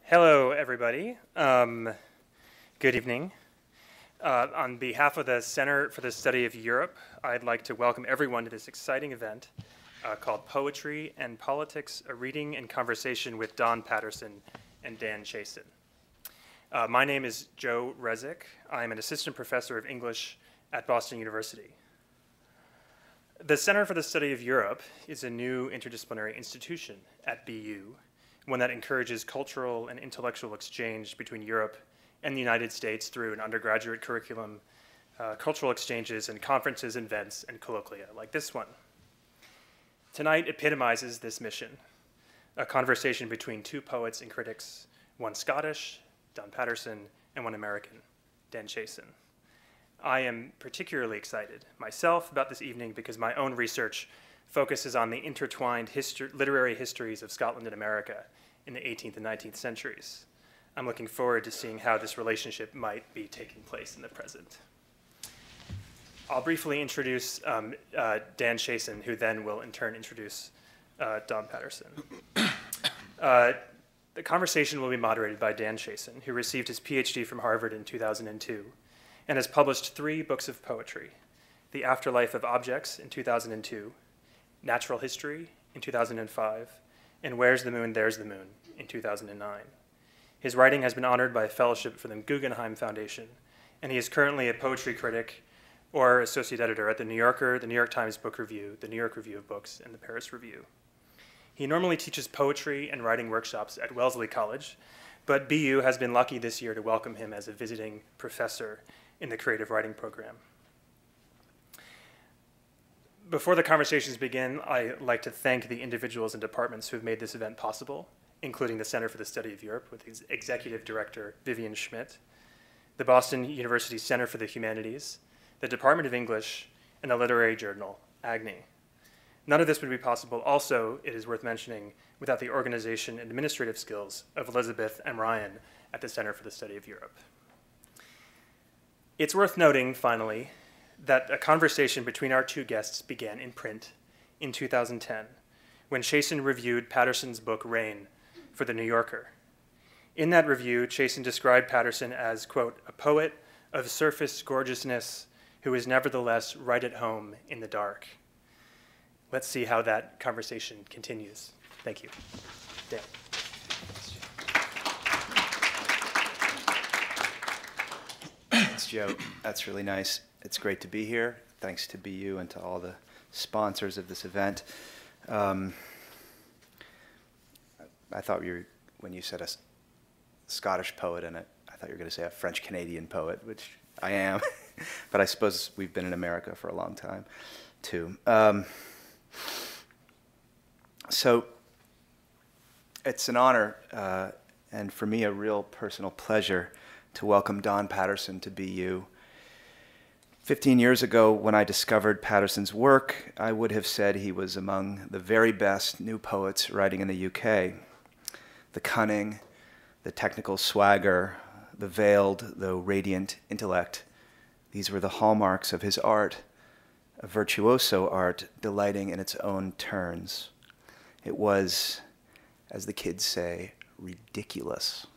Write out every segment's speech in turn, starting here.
Hello, everybody. Good evening. On behalf of the Center for the Study of Europe, I'd like to welcome everyone to this exciting event called Poetry and Politics, a reading and conversation with Don Paterson and Dan Chiasson. My name is Joe Rezick. I'm an assistant professor of English at Boston University. The Center for the Study of Europe is a new interdisciplinary institution at BU, one that encourages cultural and intellectual exchange between Europe and the United States through an undergraduate curriculum, cultural exchanges, and conferences, events, and colloquia like this one. Tonight epitomizes this mission, a conversation between two poets and critics, one Scottish, Don Paterson, and one American, Dan Chiasson. I am particularly excited myself about this evening because my own research focuses on the intertwined literary histories of Scotland and America in the 18th and 19th centuries. I'm looking forward to seeing how this relationship might be taking place in the present. I'll briefly introduce Dan Chiasson, who then will in turn introduce Don Paterson. The conversation will be moderated by Dan Chiasson, who received his PhD from Harvard in 2002 and has published 3 books of poetry: The Afterlife of Objects in 2002, Natural History in 2005, and Where's the Moon, There's the Moon in 2009. His writing has been honored by a fellowship from the Guggenheim Foundation, and he is currently a poetry critic or associate editor at The New Yorker, the New York Times Book Review, the New York Review of Books, and the Paris Review. He normally teaches poetry and writing workshops at Wellesley College, but BU has been lucky this year to welcome him as a visiting professor in the creative writing program. Before the conversations begin, I'd like to thank the individuals and departments who have made this event possible, including the Center for the Study of Europe with its executive director, Vivian Schmidt, the Boston University Center for the Humanities, the Department of English, and the literary journal, AGNI. None of this would be possible, also, it is worth mentioning, without the organization and administrative skills of Elizabeth and Ryan at the Center for the Study of Europe. It's worth noting, finally, that a conversation between our two guests began in print in 2010, when Chiasson reviewed Paterson's book, Rain, for The New Yorker. In that review, Chiasson described Paterson as, quote, a poet of surface gorgeousness who is nevertheless right at home in the dark. Let's see how that conversation continues. Thank you. Dan. Thanks, Joe. That's really nice. It's great to be here. Thanks to BU and to all the sponsors of this event. I thought when you said a Scottish poet in it, I thought you were going to say a French-Canadian poet, which I am. But I suppose we've been in America for a long time, too. So it's an honor, and for me a real personal pleasure, to welcome Don Paterson to BU. 15 years ago, when I discovered Paterson's work, I would have said he was among the very best new poets writing in the UK. The cunning, the technical swagger, the veiled though radiant intellect, these were the hallmarks of his art, a virtuoso art delighting in its own turns. It was, as the kids say, ridiculous.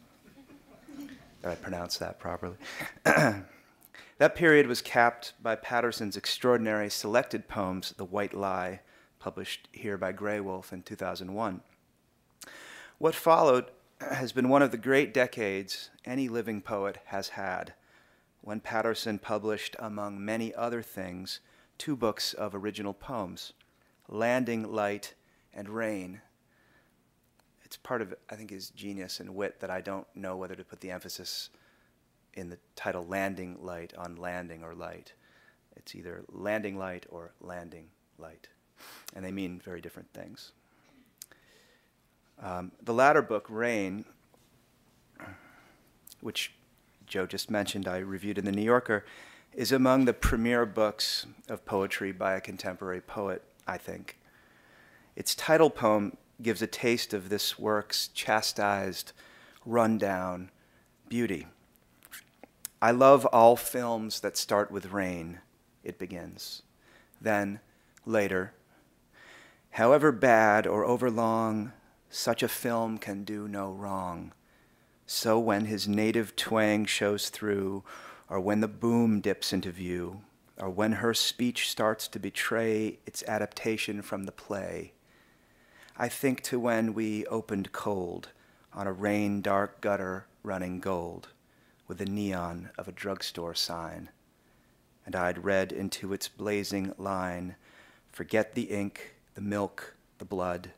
Did I pronounce that properly? That period was capped by Paterson's extraordinary selected poems, The White Lie, published here by Grey Wolf in 2001. What followed has been one of the great decades any living poet has had, when Paterson published, among many other things, 2 books of original poems, Landing Light and Rain. It's part of, I think, his genius and wit that I don't know whether to put the emphasis in the title Landing Light on landing or light. It's either landing light or landing light, and they mean very different things. The latter book, Rain, which Joe just mentioned, I reviewed in The New Yorker, is among the premier books of poetry by a contemporary poet, I think. Its title poem gives a taste of this work's chastised, run-down beauty. I love all films that start with rain, it begins. Then, later, however bad or overlong, such a film can do no wrong. So when his native twang shows through, or when the boom dips into view, or when her speech starts to betray its adaptation from the play, I think to when we opened cold on a rain-dark gutter running gold with the neon of a drugstore sign, and I'd read into its blazing line, forget the ink, the milk, the blood,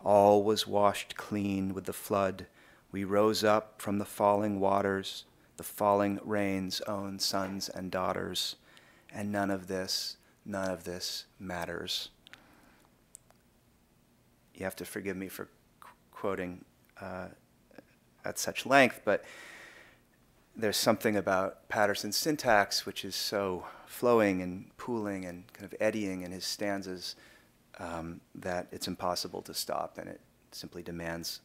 all was washed clean with the flood. We rose up from the falling waters, the falling rain's own sons and daughters, and none of this matters. You have to forgive me for quoting at such length, but there's something about Paterson's syntax which is so flowing and pooling and kind of eddying in his stanzas that it's impossible to stop, and it simply demands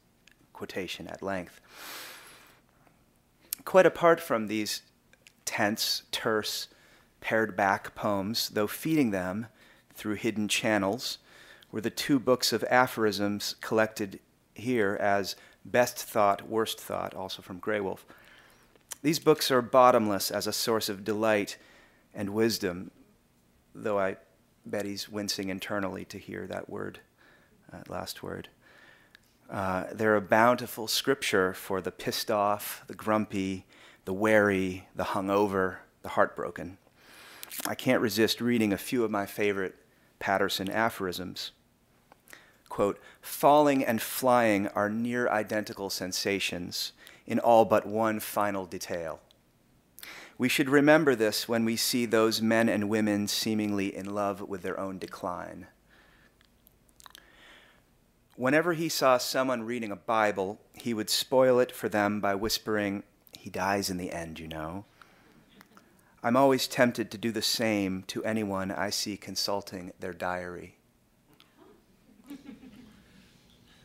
quotation at length. Quite apart from these tense, terse, pared-back poems, though feeding them through hidden channels, were the two books of aphorisms collected here as Best Thought, Worst Thought, also from Greywolf. These books are bottomless as a source of delight and wisdom, though I bet he's wincing internally to hear that word, that last word. They're a bountiful scripture for the pissed off, the grumpy, the wary, the hungover, the heartbroken. I can't resist reading a few of my favorite Paterson aphorisms. Quote, falling and flying are near identical sensations in all but one final detail. We should remember this when we see those men and women seemingly in love with their own decline. Whenever he saw someone reading a Bible, he would spoil it for them by whispering, "He dies in the end, you know." I'm always tempted to do the same to anyone I see consulting their diary.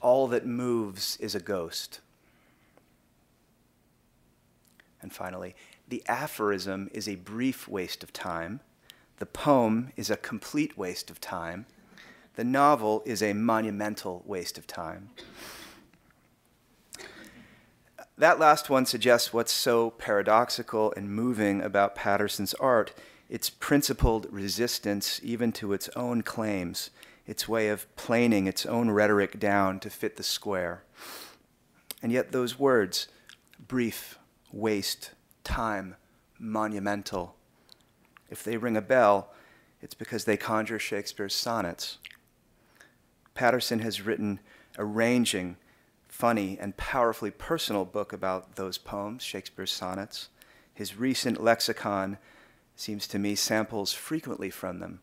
All that moves is a ghost. And finally, the aphorism is a brief waste of time. The poem is a complete waste of time. The novel is a monumental waste of time. That last one suggests what's so paradoxical and moving about Paterson's art, its principled resistance even to its own claims, its way of planing its own rhetoric down to fit the square. And yet those words, brief, waste, time, monumental, if they ring a bell, it's because they conjure Shakespeare's sonnets. Paterson has written a ranging, funny, and powerfully personal book about those poems, Shakespeare's sonnets. His recent lexicon seems to me samples frequently from them.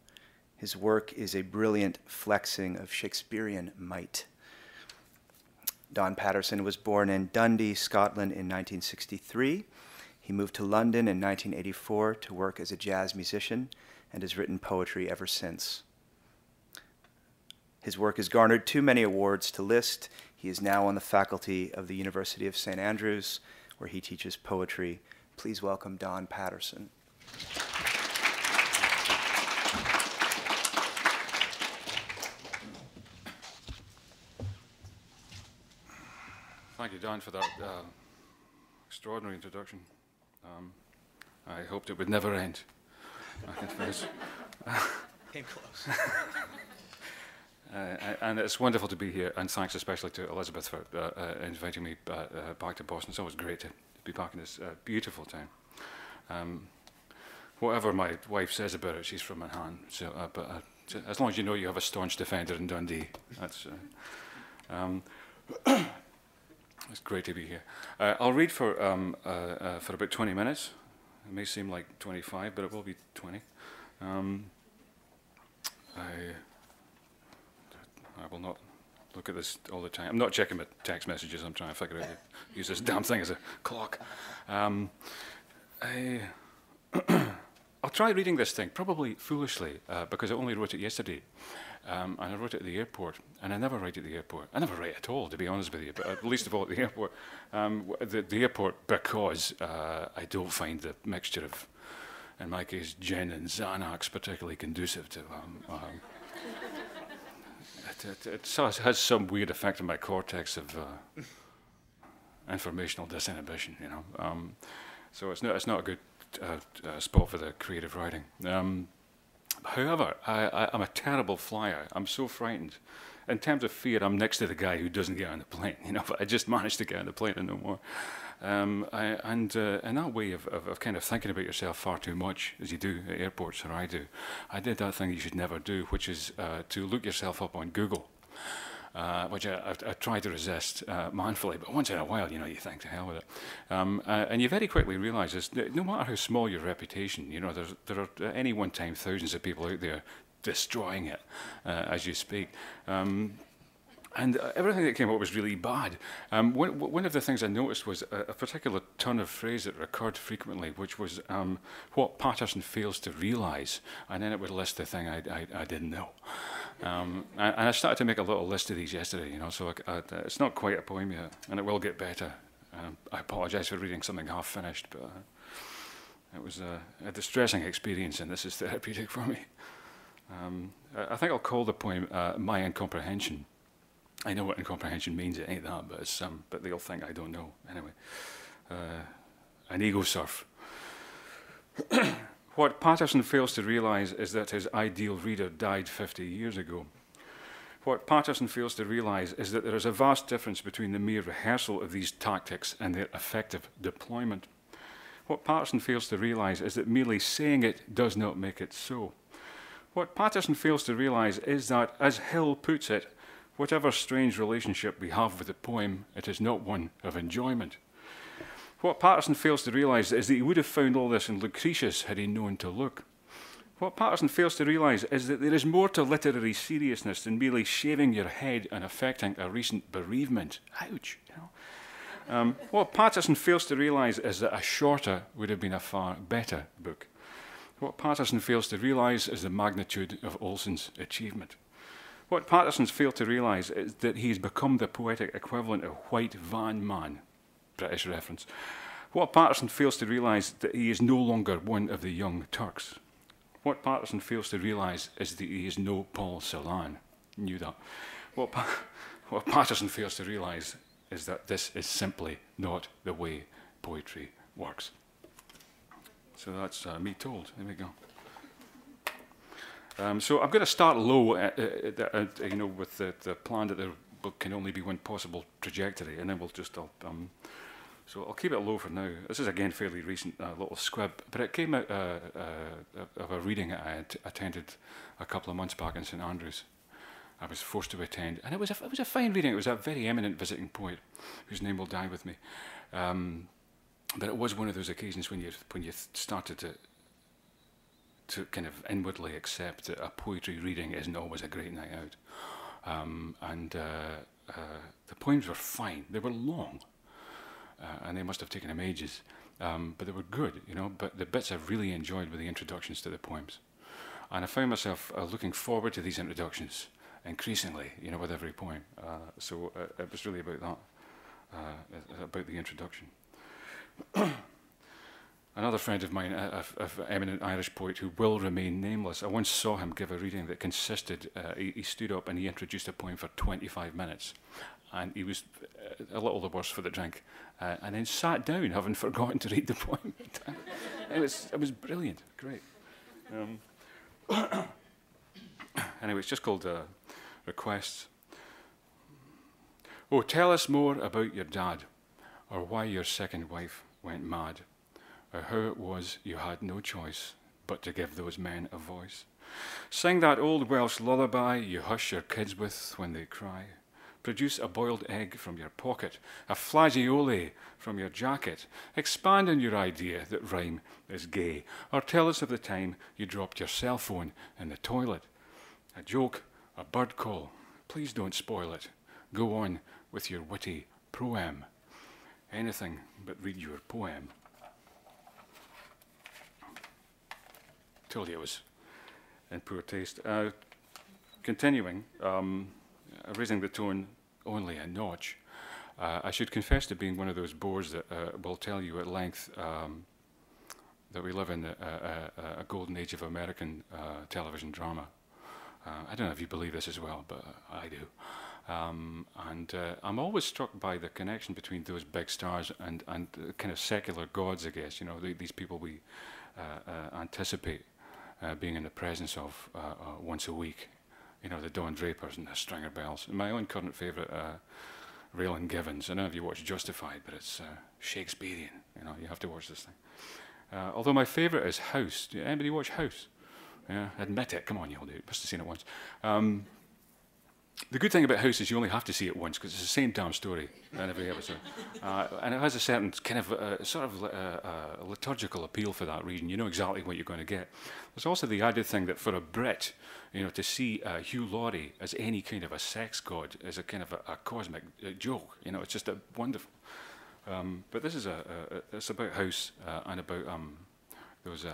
His work is a brilliant flexing of Shakespearean might. Don Paterson was born in Dundee, Scotland in 1963. He moved to London in 1984 to work as a jazz musician and has written poetry ever since. His work has garnered too many awards to list. He is now on the faculty of the University of St. Andrews, where he teaches poetry. Please welcome Don Paterson. Thank you, Don, for that extraordinary introduction. I hoped it would never end, I confess. Came close. And it's wonderful to be here, and thanks especially to Elizabeth for inviting me back to Boston. It's always great to be back in this beautiful town. Whatever my wife says about it, she's from Manhattan. So, but as long as you know you have a staunch defender in Dundee, that's it's great to be here. I'll read for about 20 minutes. It may seem like 25, but it will be 20. I will not look at this all the time. I'm not checking my text messages. I'm trying to figure out how to use this damn thing as a clock. I'll try reading this thing, probably foolishly, because I only wrote it yesterday. And I wrote it at the airport, and I never write at the airport. I never write at all, to be honest with you, but least of all at the airport. The airport, because I don't find the mixture of, in my case, gin and Xanax particularly conducive to it has some weird effect on my cortex of informational disinhibition, you know. So it's not a good spot for the creative writing. However, I'm a terrible flyer. I'm so frightened. In terms of fear, I'm next to the guy who doesn't get on the plane, you know, but I just managed to get on the plane and no more. And that way of kind of thinking about yourself far too much, as you do at airports, or I do, I did that thing you should never do, which is to look yourself up on Google, which I try to resist manfully, but once in a while, you know, you think, to hell with it. And you very quickly realise this, no matter how small your reputation, you know, there are at any one time thousands of people out there destroying it as you speak. And everything that came up was really bad. One of the things I noticed was a particular turn of phrase that recurred frequently, which was what Paterson fails to realise, and then it would list the thing I didn't know. And I started to make a little list of these yesterday, you know, so it's not quite a poem yet, and it will get better. I apologise for reading something half finished, but it was a distressing experience, and this is therapeutic for me. I think I'll call the poem My Incomprehension. I know what incomprehension means, it ain't that, but it's but they'll think I don't know. Anyway, an ego surf. What Paterson fails to realise is that his ideal reader died 50 years ago. What Paterson fails to realise is that there is a vast difference between the mere rehearsal of these tactics and their effective deployment. What Paterson fails to realise is that merely saying it does not make it so. What Paterson fails to realise is that, as Hill puts it, whatever strange relationship we have with the poem, it is not one of enjoyment. What Paterson fails to realise is that he would have found all this in Lucretius had he known to look. What Paterson fails to realise is that there is more to literary seriousness than merely shaving your head and affecting a recent bereavement. Ouch! You know? What Paterson fails to realise is that a shorter would have been a far better book. What Paterson fails to realise is the magnitude of Olson's achievement. What Patersons fail to realise is that he has become the poetic equivalent of White Van Man, British reference. What Paterson fails to realise that he is no longer one of the Young Turks. What Paterson fails to realise is that he is no Paul Celan. Knew that. What Paterson fails to realise is that this is simply not the way poetry works. So that's me told. There we go. So I'm going to start low, you know, with the plan that there can only be one possible trajectory, and then we'll just, so I'll keep it low for now. This is again fairly recent, little squib, but it came out of a reading I had attended a couple of months back in St Andrews. I was forced to attend, and it was a fine reading. It was a very eminent visiting poet whose name will die with me. But it was one of those occasions when you started to kind of inwardly accept that a poetry reading isn't always a great night out. The poems were fine. They were long, and they must have taken him ages, but they were good, you know. But the bits I really enjoyed were the introductions to the poems. And I found myself looking forward to these introductions increasingly, you know, with every poem. So it was really about that, about the introduction. Another friend of mine, an eminent Irish poet who will remain nameless, I once saw him give a reading that consisted, he stood up and he introduced a poem for 25 minutes. And he was a little the worse for the drink. And then sat down, having forgotten to read the poem. It was brilliant, great. Anyway, it's just called Requests. Oh, tell us more about your dad, or why your second wife went mad, or how it was you had no choice but to give those men a voice. Sing that old Welsh lullaby you hush your kids with when they cry. Produce a boiled egg from your pocket, a flageolet from your jacket. Expand on your idea that rhyme is gay, or tell us of the time you dropped your cell phone in the toilet. A joke, a bird call, please don't spoil it. Go on with your witty proem. Anything but read your poem. Told you it was in poor taste. Continuing, raising the tone only a notch, I should confess to being one of those bores that will tell you at length that we live in a golden age of American television drama. I don't know if you believe this as well, but I do. I'm always struck by the connection between those big stars and kind of secular gods, I guess. You know, these people we anticipate being in the presence of once a week. You know, the Don Drapers and the Stringer Bells. And my own current favourite, Raylan Givens. I don't know if you watch Justified, but it's Shakespearean. You know, you have to watch this thing. Although my favourite is House. Did anybody watch House? Yeah, admit it. Come on, you all do. You must have seen it once. The good thing about House is you only have to see it once because it's the same damn story in every episode. And it has a certain kind of sort of liturgical appeal for that reason. You know exactly what you're going to get. There's also the added thing that for a Brit, you know, to see Hugh Laurie as any kind of a sex god is a kind of a cosmic joke. You know, it's just wonderful. But this is it's about House and about those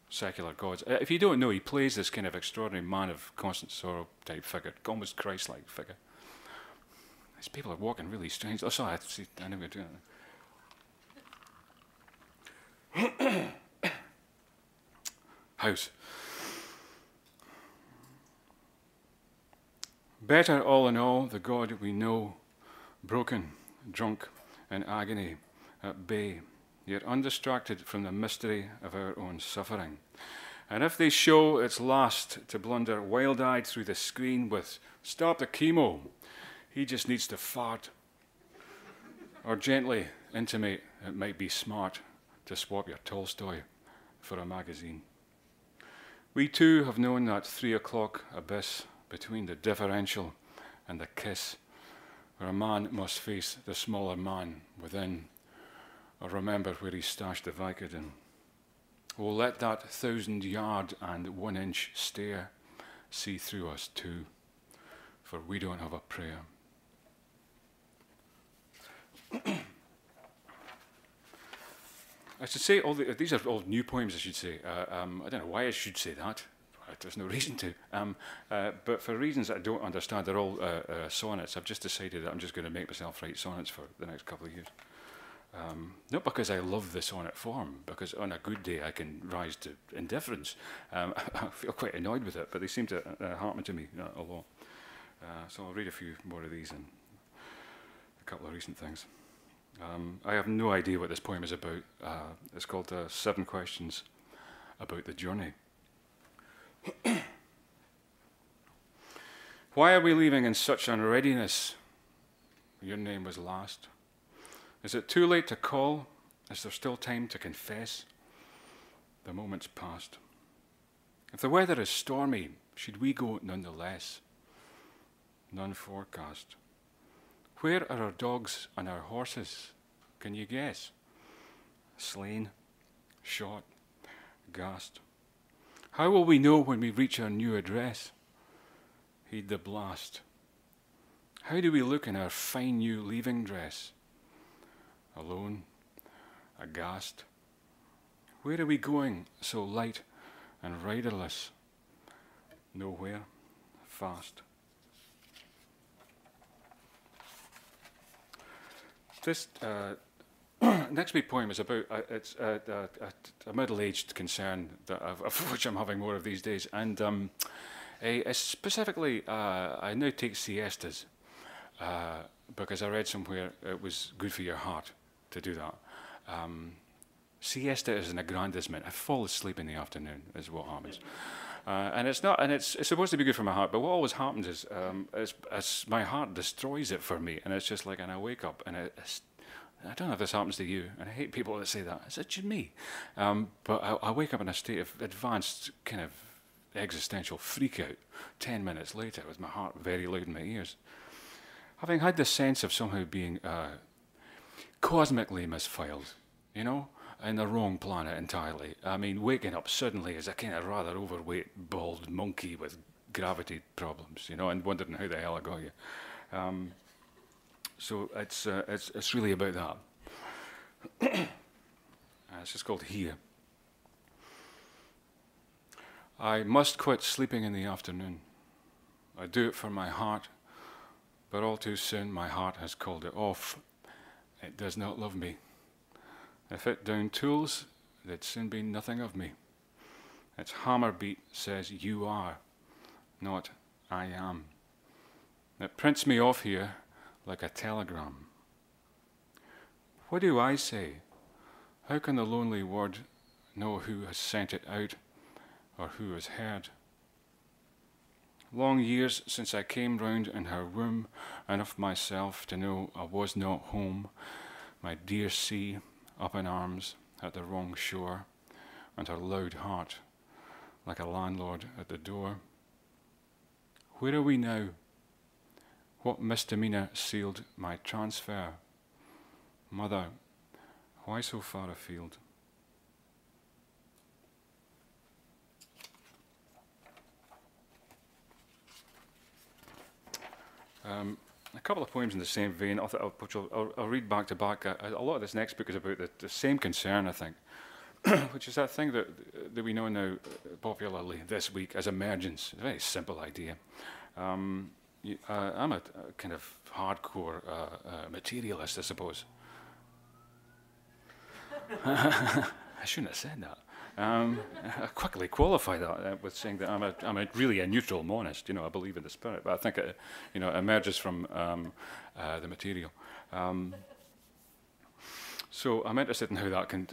secular gods. If you don't know, he plays this kind of extraordinary man of constant sorrow type figure, almost Christ-like figure. These people are walking really strange. Oh, sorry, I know we're doing that. House. Better all in all, the God we know, broken, drunk, in agony, at bay, yet undistracted from the mystery of our own suffering. And if they show its last to blunder wild-eyed through the screen with "Stop the chemo, he just needs to fart," or gently intimate it might be smart to swap your Tolstoy for a magazine. We too have known that 3 o'clock abyss between the differential and the kiss, where a man must face the smaller man within, or remember where he stashed the Vicodin. Oh, let that 1,000-yard and 1-inch stare see through us too, for we don't have a prayer. I should say, these are all new poems, I should say. I don't know why I should say that. There's no reason to. But for reasons that I don't understand, they're all sonnets. I've just decided that I'm just going to make myself write sonnets for the next couple of years. Not because I love the sonnet form, because on a good day I can rise to indifference. I feel quite annoyed with it, but they seem to happen to me a lot. So I'll read a few more of these and a couple of recent things. I have no idea what this poem is about. It's called 7 Questions About the Journey. Why are we leaving in such unreadiness? Your name was last. Is it too late to call? Is there still time to confess? The moment's past. If the weather is stormy, should we go nonetheless? None forecast. Where are our dogs and our horses? Can you guess? Slain, shot, gassed. How will we know when we reach our new address? Heed the blast. How do we look in our fine new leaving dress? Alone, aghast. Where are we going so light and riderless? Nowhere, fast. This next big poem is about it's a middle-aged concern of which I'm having more of these days, and specifically I now take siestas because I read somewhere it was good for your heart to do that. Siesta is an aggrandizement. I fall asleep in the afternoon is what happens. And it's not, and it's supposed to be good for my heart. But what always happens is my heart destroys it for me, and it's just like, and I wake up, and I don't know if this happens to you, and I hate people that say that. Is it just me? But I wake up in a state of advanced kind of existential freak out 10 minutes later with my heart very loud in my ears, having had the sense of somehow being cosmically misfiled, you know, in the wrong planet entirely. I mean, waking up suddenly as a kind of rather overweight, bald monkey with gravity problems, you know, and wondering how the hell I got here. So it's really about that. It's just called Here. I must quit sleeping in the afternoon. I do it for my heart, but all too soon my heart has called it off. It does not love me. If it down tools, there'd soon be nothing of me. Its hammer beat says you are, not I am. It prints me off here like a telegram. What do I say? How can the lonely word know who has sent it out or who has heard? Long years since I came round in her womb, enough myself to know I was not home, my dear sea up in arms at the wrong shore, and her loud heart like a landlord at the door. Where are we now? What misdemeanor sealed my transfer? Mother, why so far afield? A couple of poems in the same vein, which I'll read back to back. A lot of this next book is about the same concern, I think, which is that thing that we know now popularly this week as emergence. A very simple idea. I'm a kind of hardcore materialist, I suppose. I shouldn't have said that. I quickly qualify that with saying that I'm really a neutral monist. I believe in the spirit, but I think it emerges from the material. So I'm interested in how that can,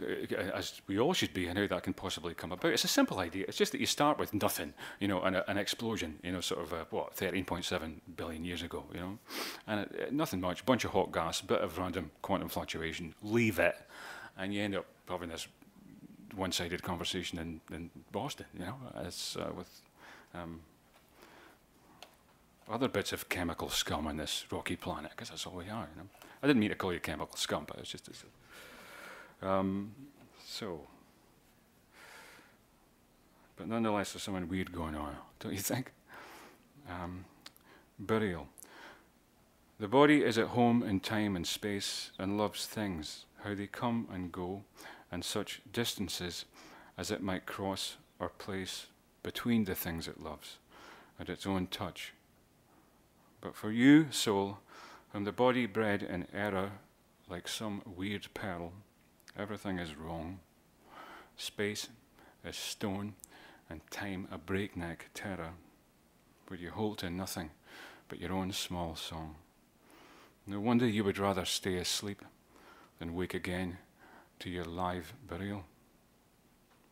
as we all should be, and how that can possibly come about. It's a simple idea. It's just that you start with nothing, and an explosion, sort of 13.7 billion years ago, and nothing much, bunch of hot gas, bit of random quantum fluctuation, leave it, and you end up having this one-sided conversation in Boston, as with other bits of chemical scum on this rocky planet, because that's all we are. I didn't mean to call you chemical scum, but it's just so. But nonetheless, there's something weird going on, don't you think? Burial. The body is at home in time and space and loves things, how they come and go, and such distances as it might cross or place between the things it loves and its own touch. But for you, soul, whom the body bred in error like some weird pearl, everything is wrong. Space is stone and time a breakneck terror, where you hold to nothing but your own small song. No wonder you would rather stay asleep than wake again to your live burial.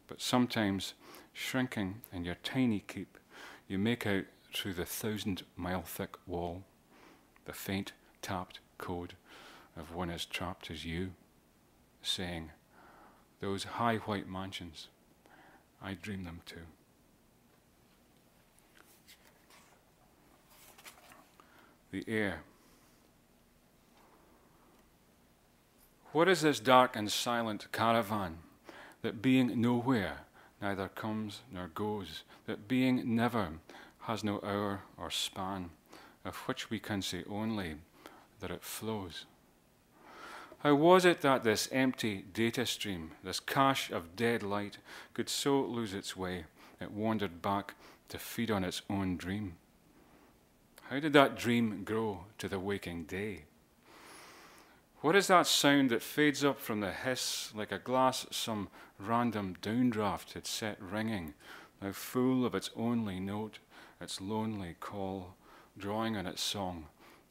But sometimes, shrinking in your tiny keep, you make out through the 1,000-mile thick wall the faint tapped code of one as trapped as you, saying, those high white mansions, I dream them too. The air. What is this dark and silent caravan, that being nowhere neither comes nor goes, that being never has no hour or span, of which we can say only that it flows? How was it that this empty data stream, this cache of dead light, could so lose its way, it wandered back to feed on its own dream? How did that dream grow to the waking day? What is that sound that fades up from the hiss like a glass some random downdraft had set ringing, now full of its only note, its lonely call, drawing on its song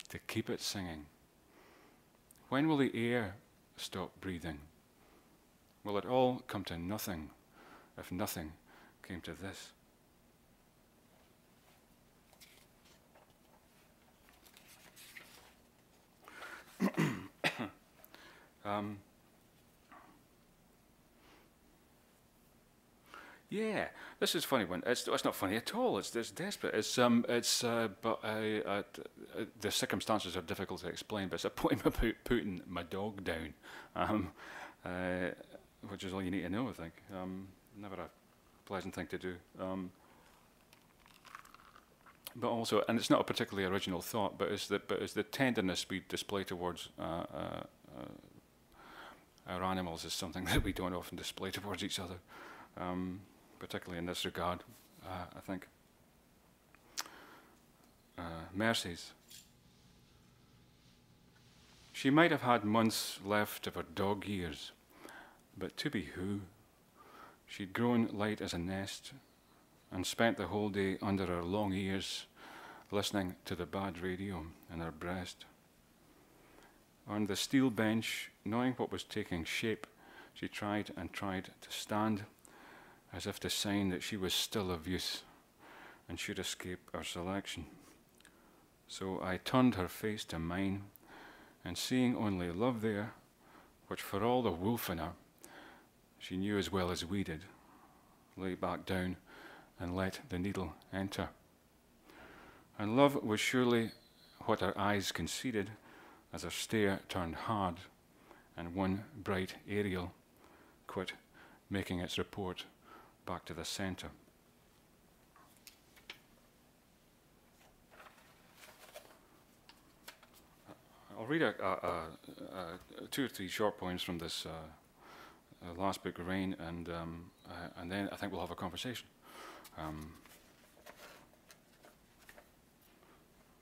to keep it singing? When will the air stop breathing? Will it all come to nothing if nothing came to this? Yeah, this is a funny one. It's not funny at all. It's desperate. But the circumstances are difficult to explain. But it's a poem about putting my dog down, which is all you need to know, I think. Never a pleasant thing to do. But also, and it's not a particularly original thought, but it's the tenderness we display towards our animals is something that we don't often display towards each other, particularly in this regard, I think. Mercies. She might have had months left of her dog years, but to be who? She'd grown light as a nest and spent the whole day under her long ears, listening to the bad radio in her breast. On the steel bench, knowing what was taking shape, she tried and tried to stand, as if to sign that she was still of use and should escape our selection. So I turned her face to mine, and seeing only love there, which for all the wolf in her, she knew as well as we did, lay back down and let the needle enter. And love was surely what her eyes conceded, as her stare turned hard, and one bright aerial quit, making its report back to the centre. I'll read two or three short poems from this last book, Rain, and then I think we'll have a conversation. In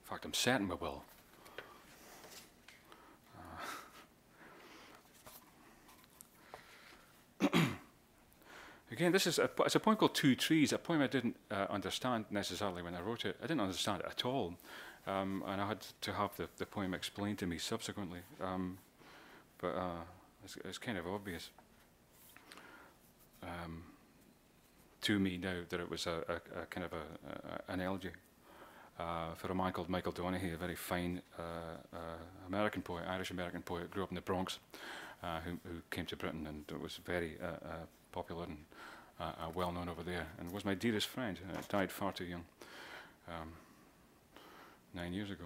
fact, I'm certain we will. Again, it's a poem called Two Trees, a poem I didn't understand necessarily when I wrote it. I didn't understand it at all, and I had to have the poem explained to me subsequently, but it's kind of obvious to me now that it was a kind of an elegy for a man called Michael Donaghy, a very fine American poet, Irish-American poet, grew up in the Bronx, who came to Britain and was very popular and well known over there, and was my dearest friend. Died far too young, 9 years ago.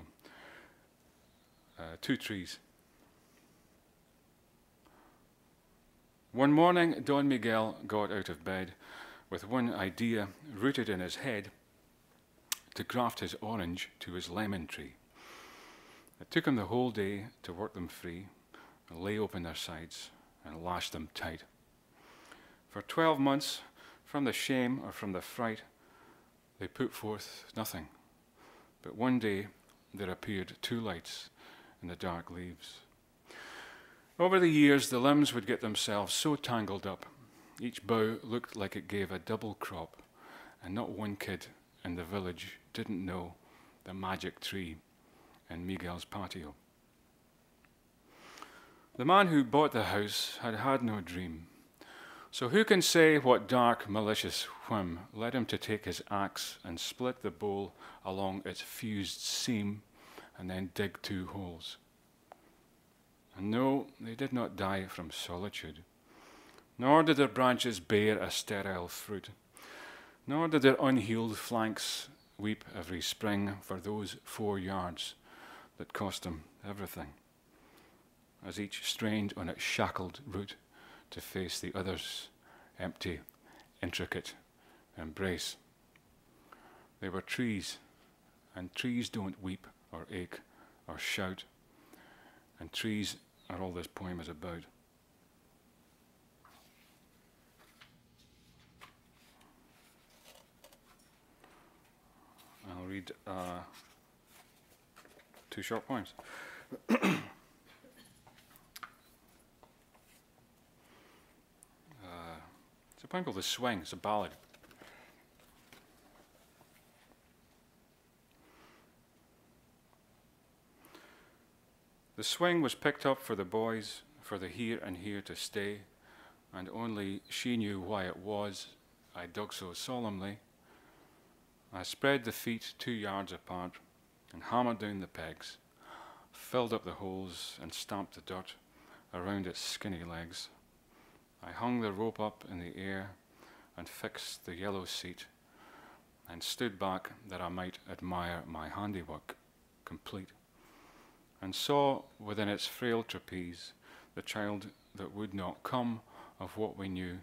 Two Trees. One morning, Don Miguel got out of bed with one idea rooted in his head: to graft his orange to his lemon tree. It took him the whole day to work them free, and lay open their sides, and lash them tight. For 12 months, from the shame or from the fright, they put forth nothing. But one day there appeared two lights in the dark leaves. Over the years, the limbs would get themselves so tangled up, each bough looked like it gave a double crop, and not one kid in the village didn't know the magic tree in Miguel's patio. The man who bought the house had had no dream. So who can say what dark, malicious whim led him to take his axe and split the bowl along its fused seam and then dig 2 holes? And no, they did not die from solitude, nor did their branches bear a sterile fruit, nor did their unhealed flanks weep every spring for those 4 yards that cost them everything, as each strained on its shackled root to face the other's empty, intricate embrace. They were trees, and trees don't weep or ache or shout, and trees are all this poem is about. I'll read 2 short poems. It's a poem called The Swing. It's a ballad. The swing was picked up for the boys, for the here and here to stay, and only she knew why it was I dug so solemnly. I spread the feet 2 yards apart and hammered down the pegs, filled up the holes and stamped the dirt around its skinny legs. I hung the rope up in the air and fixed the yellow seat and stood back that I might admire my handiwork complete, and saw within its frail trapeze the child that would not come of what we knew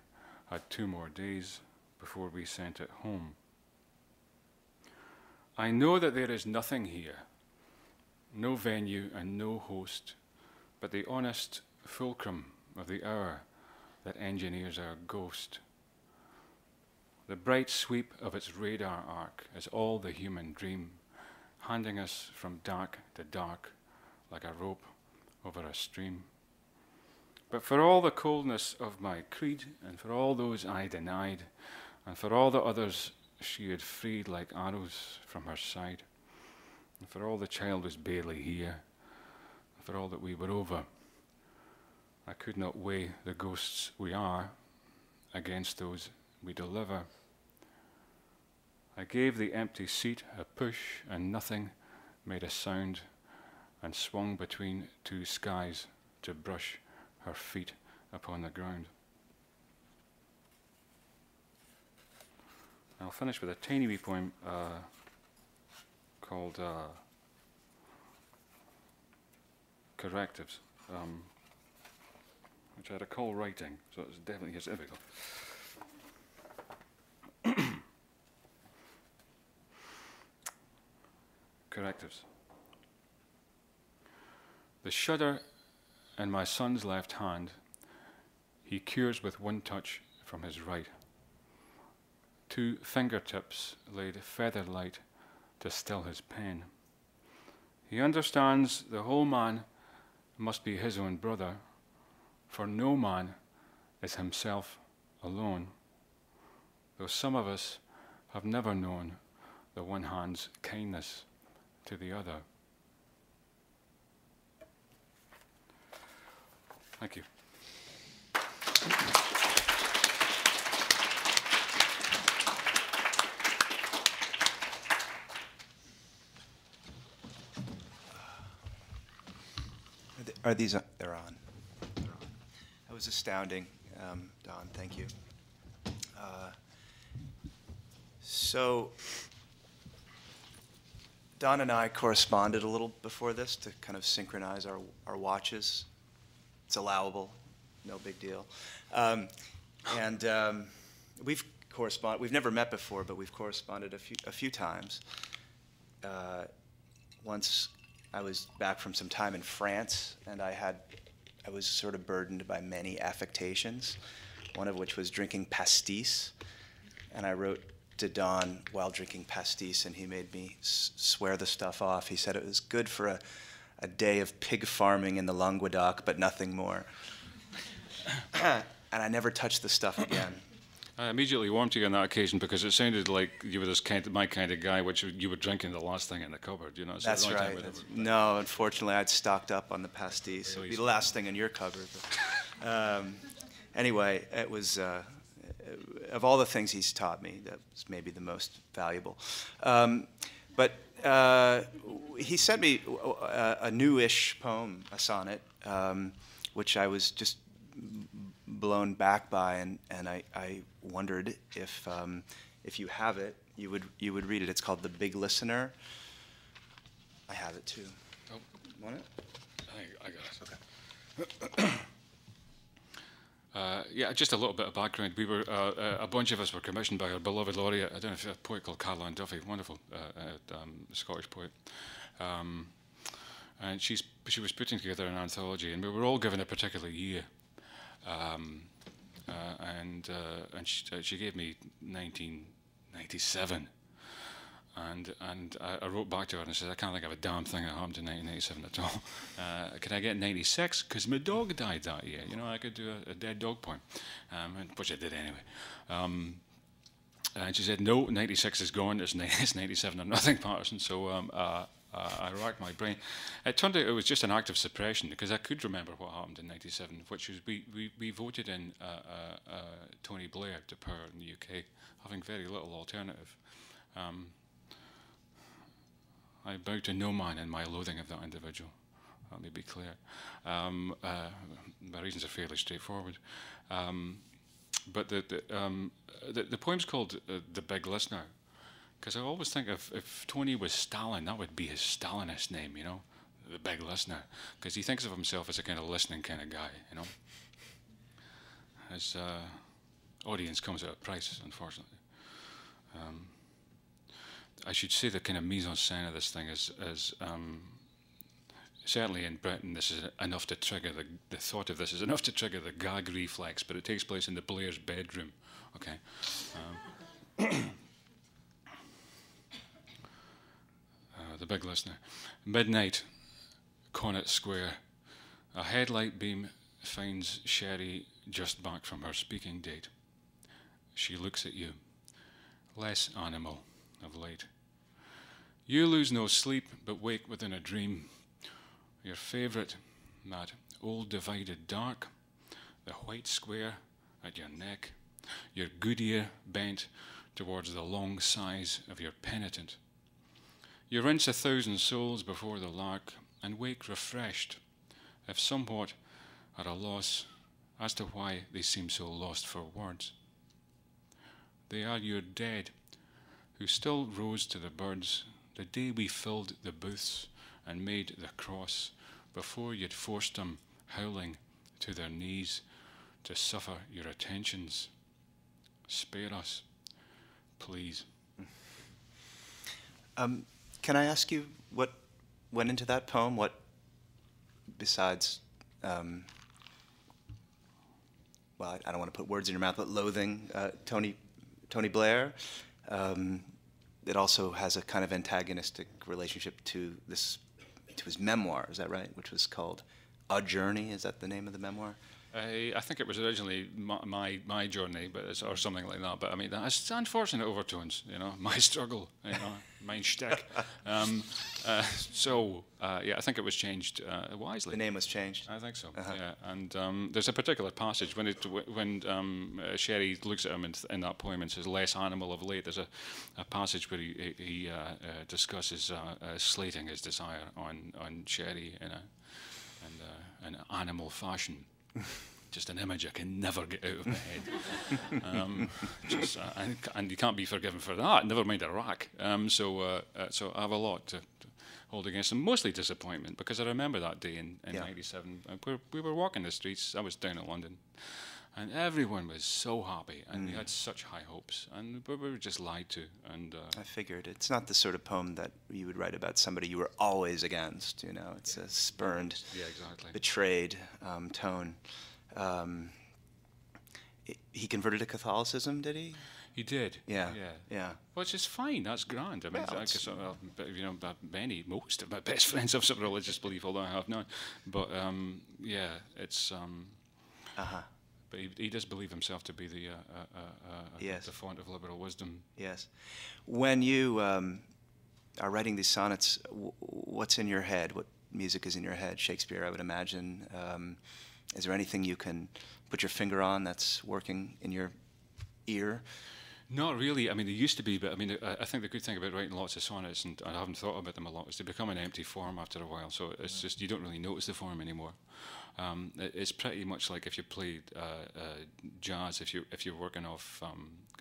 had 2 more days before we sent it home. I know that there is nothing here, no venue and no host, but the honest fulcrum of the hour that engineers our ghost. The bright sweep of its radar arc is all the human dream, handing us from dark to dark like a rope over a stream. But for all the coldness of my creed, and for all those I denied, and for all the others she had freed like arrows from her side, and for all the child was barely here, and for all that we were over, I could not weigh the ghosts we are against those we deliver. I gave the empty seat a push, and nothing made a sound, and swung between two skies to brush her feet upon the ground. I'll finish with a tiny wee poem called Correctives, which I had a call writing, so it's definitely his difficult. Correctives. The shudder in my son's left hand, he cures with one touch from his right. 2 fingertips laid feather light to still his pain. He understands the whole man must be his own brother, for no man is himself alone, though some of us have never known the one hand's kindness to the other. Thank you. Are these on? They're on. That was astounding, Don. Thank you. So Don and I corresponded a little before this to kind of synchronize our watches. It's allowable, no big deal. We've corresponded. We've never met before, but we've corresponded a few times. Once I was back from some time in France, and I was sort of burdened by many affectations, one of which was drinking pastis, and I wrote to Don while drinking pastis, and he made me swear the stuff off. He said it was good for a day of pig farming in the Languedoc, but nothing more. And I never touched the stuff again. I immediately warmed to you on that occasion because it sounded like you were my kind of guy, which you were drinking the last thing in the cupboard, you know. So that's right. No, unfortunately, I'd stocked up on the pastis. It would be the last thing in your cupboard. But, anyway, it was, of all the things he's taught me, that was maybe the most valuable. But he sent me a newish poem, a sonnet, which I was just blown back by, and I wondered if you have it, you would read it. It's called "The Big Listener." I have it too. Oh, Want it? I got it. Okay. Yeah, just a little bit of background. We were a bunch of us were commissioned by our beloved laureate. I don't know if you have a poet called Caroline Duffy, wonderful Scottish poet, and she was putting together an anthology, and we were all given a particular year. And she gave me 1997, and I wrote back to her and I said, I can't think of a damn thing that happened in 1997 at all. Can I get 96? Because my dog died that year. You know, I could do a dead dog poem, which I did anyway. And she said, no, 96 is gone. It's 97 or nothing, Paterson. So I racked my brain. It turned out it was just an act of suppression, because I could remember what happened in 97, which was we voted in Tony Blair to power in the UK, having very little alternative. I bow to no man in my loathing of that individual. Let me be clear. My reasons are fairly straightforward. But the poem's called "The Big Listener," because I always think if Tony was Stalin, that would be his Stalinist name, you know, the Big Listener, because he thinks of himself as a kind of listening kind of guy, you know. His audience comes at a price, unfortunately. I should say the kind of mise en scène of this thing is certainly in Britain, this is enough to trigger the thought of this is enough to trigger the gag reflex, but it takes place in the Blair's bedroom. Okay. The Big Listener. Midnight, Connaught Square. A headlight beam finds Sherry just back from her speaking date. She looks at you, less animal of late. You lose no sleep, but wake within a dream. Your favourite, that old divided dark, the white square at your neck, your good ear bent towards the long sighs of your penitent. You rinse 1,000 souls before the lark, and wake refreshed, if somewhat at a loss as to why they seem so lost for words. They are your dead, who still rose to the birds the day we filled the booths and made the cross, before you'd forced them, howling, to their knees to suffer your attentions. Spare us, please. Can I ask you what went into that poem? What, besides, well, I don't want to put words in your mouth, but loathing Tony Blair. It also has a kind of antagonistic relationship to his memoir. Is that right? Which was called A Journey. Is that the name of the memoir? I think it was originally my journey, but or something like that. But I mean, that's unfortunate overtones, my struggle, my shtick. Yeah, I think it was changed wisely. The name was changed. I think so. Yeah, and there's a particular passage when Sherry looks at him in that poem and says, "Less animal of late." There's a passage where he discusses slating his desire on Sherry in an animal fashion. Just an image I can never get out of my head. And you can't be forgiven for that, never mind a rack. So I have a lot to hold against him, mostly disappointment, because I remember that day in '97. We were walking the streets, I was down in London, and everyone was so happy, and we had such high hopes, and we were just lied to. And I figured it's not the sort of poem that you would write about somebody you were always against. It's a spurned, betrayed tone. He converted to Catholicism, did he? He did. Yeah. Which is fine. That's grand. I mean, most of my best friends have some religious belief, although I have none. But it's. But he does believe himself to be the font of liberal wisdom. Yes. When you are writing these sonnets, what's in your head? What music is in your head? Shakespeare, I would imagine. Is there anything you can put your finger on that's working in your ear? Not really. I mean, there used to be, but I mean, I think the good thing about writing lots of sonnets, and I haven't thought about them a lot, is they become an empty form after a while. So it's just, you don't really notice the form anymore. It's pretty much like if you played jazz, if you're working off,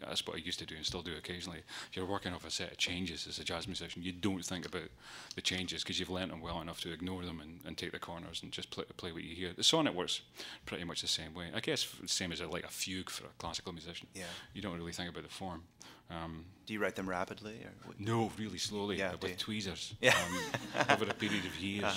that's what I used to do and still do occasionally. If you're working off a set of changes as a jazz musician, you don't think about the changes because you've learnt them well enough to ignore them and take the corners and just play what you hear. The sonnet works pretty much the same way. I guess the same as like a fugue for a classical musician. Yeah. You don't really think about the form. Do you write them rapidly? Or no, really slowly, with tweezers over a period of years.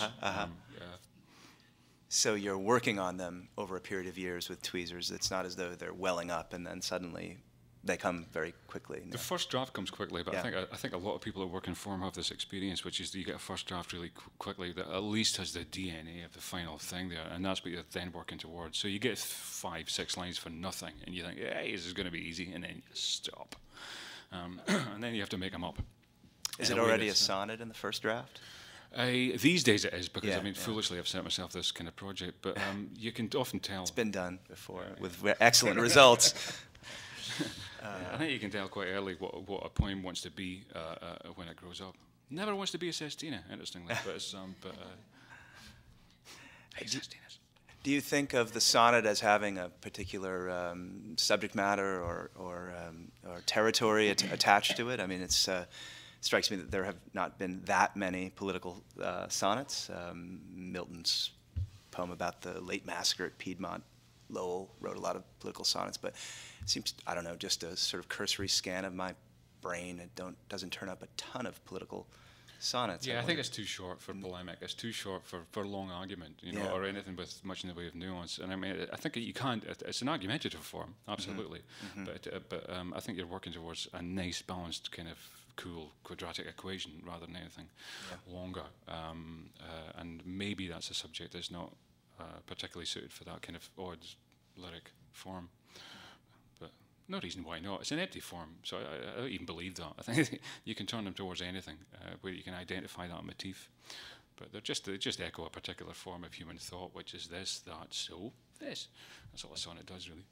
So you're working on them over a period of years with tweezers. It's not as though they're welling up and then suddenly they come very quickly. No. The first draft comes quickly, but I think a lot of people that work in form have this experience, which is that you get a first draft really quickly that at least has the DNA of the final thing there, and that's what you're then working towards. So you get 5-6 lines for nothing, and you think, hey, this is going to be easy, and then you stop. And then you have to make them up. Is it already a sonnet in the first draft? These days it is, because foolishly I've set myself this kind of project, but you can often tell. It's been done before with excellent results. I think you can tell quite early what a poem wants to be when it grows up. Never wants to be a sestina, interestingly, but it's sestinas. Do you think of the sonnet as having a particular subject matter or territory attached to it? I mean, it strikes me that there have not been that many political sonnets. Milton's poem about the late massacre at Piedmont, Lowell wrote a lot of political sonnets, but it seems, I don't know, just a sort of cursory scan of my brain, it doesn't turn up a ton of political sonnets. Yeah, I think it's too short for polemic. It's too short for long argument, or anything with much in the way of nuance. And I mean, I think you can't. It's an argumentative form, absolutely. Mm-hmm. But I think you're working towards a nice, balanced kind of cool quadratic equation rather than anything longer. And maybe that's a subject that's not particularly suited for that kind of odd lyric form. But no reason why not. It's an empty form, so I don't even believe that. I think you can turn them towards anything where you can identify that motif. But they just echo a particular form of human thought, which is this, that, so, this. That's all a sonnet does, really.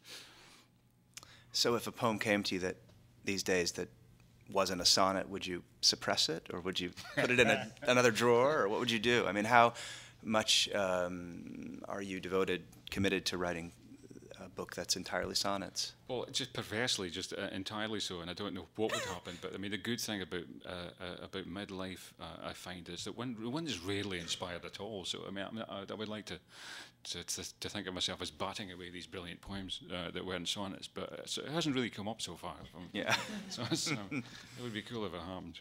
So if a poem came to you that these days that wasn't a sonnet, would you suppress it, or would you put it in another drawer, or what would you do? I mean, how much are you committed to writing a book that's entirely sonnets? Well, just perversely, just entirely so, and I don't know what would happen. But I mean, the good thing about midlife, I find, is that one is rarely inspired at all. So I mean, I would like to think of myself as batting away these brilliant poems that weren't sonnets, but it hasn't really come up so far. Yeah. So it would be cool if it happened.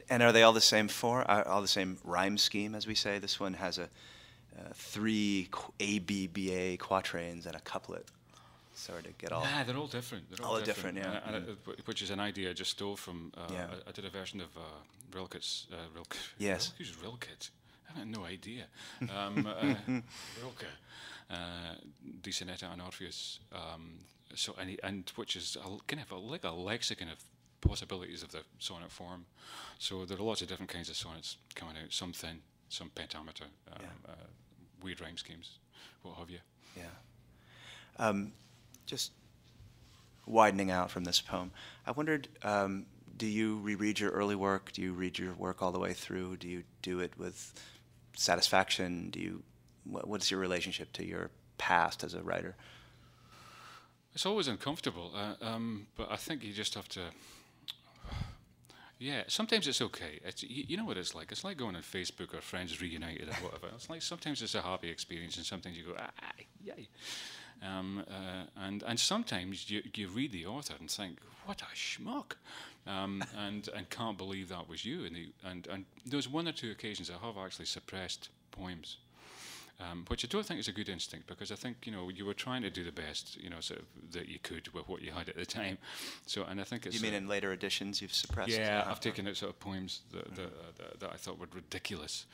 And are they all the same form? All the same rhyme scheme, as we say? This one has a 3 ABBA quatrains and a couplet. Sorry to get all... Yeah, they're all different. They're all different, yeah. Which is an idea I just stole from... I did a version of Rilke's... Yes. Who's Rilke? I have no idea. Rilke. Die Sonetta on Orpheus. And which is kind of like a lexicon of possibilities of the sonnet form. So there are lots of different kinds of sonnets coming out. Some thin, some pentameter, weird rhyme schemes, what have you. Yeah. Just widening out from this poem, I wondered, do you reread your early work? Do you read your work all the way through? Do you do it with satisfaction? What's your relationship to your past as a writer? It's always uncomfortable, but I think you just have to... Yeah, sometimes it's okay. You know what it's like. It's like going on Facebook or Friends Reunited or whatever. It's like sometimes it's a happy experience, and sometimes you go, yay. And sometimes you read the author and think, what a schmuck, and can't believe that was you. And there's one or two occasions I have actually suppressed poems. Which I don't think is a good instinct, because I think you were trying to do the best sort of that you could with what you had at the time. So, and I think it's... You mean in later editions you've suppressed? Yeah, I've taken out sort of poems that I thought were ridiculous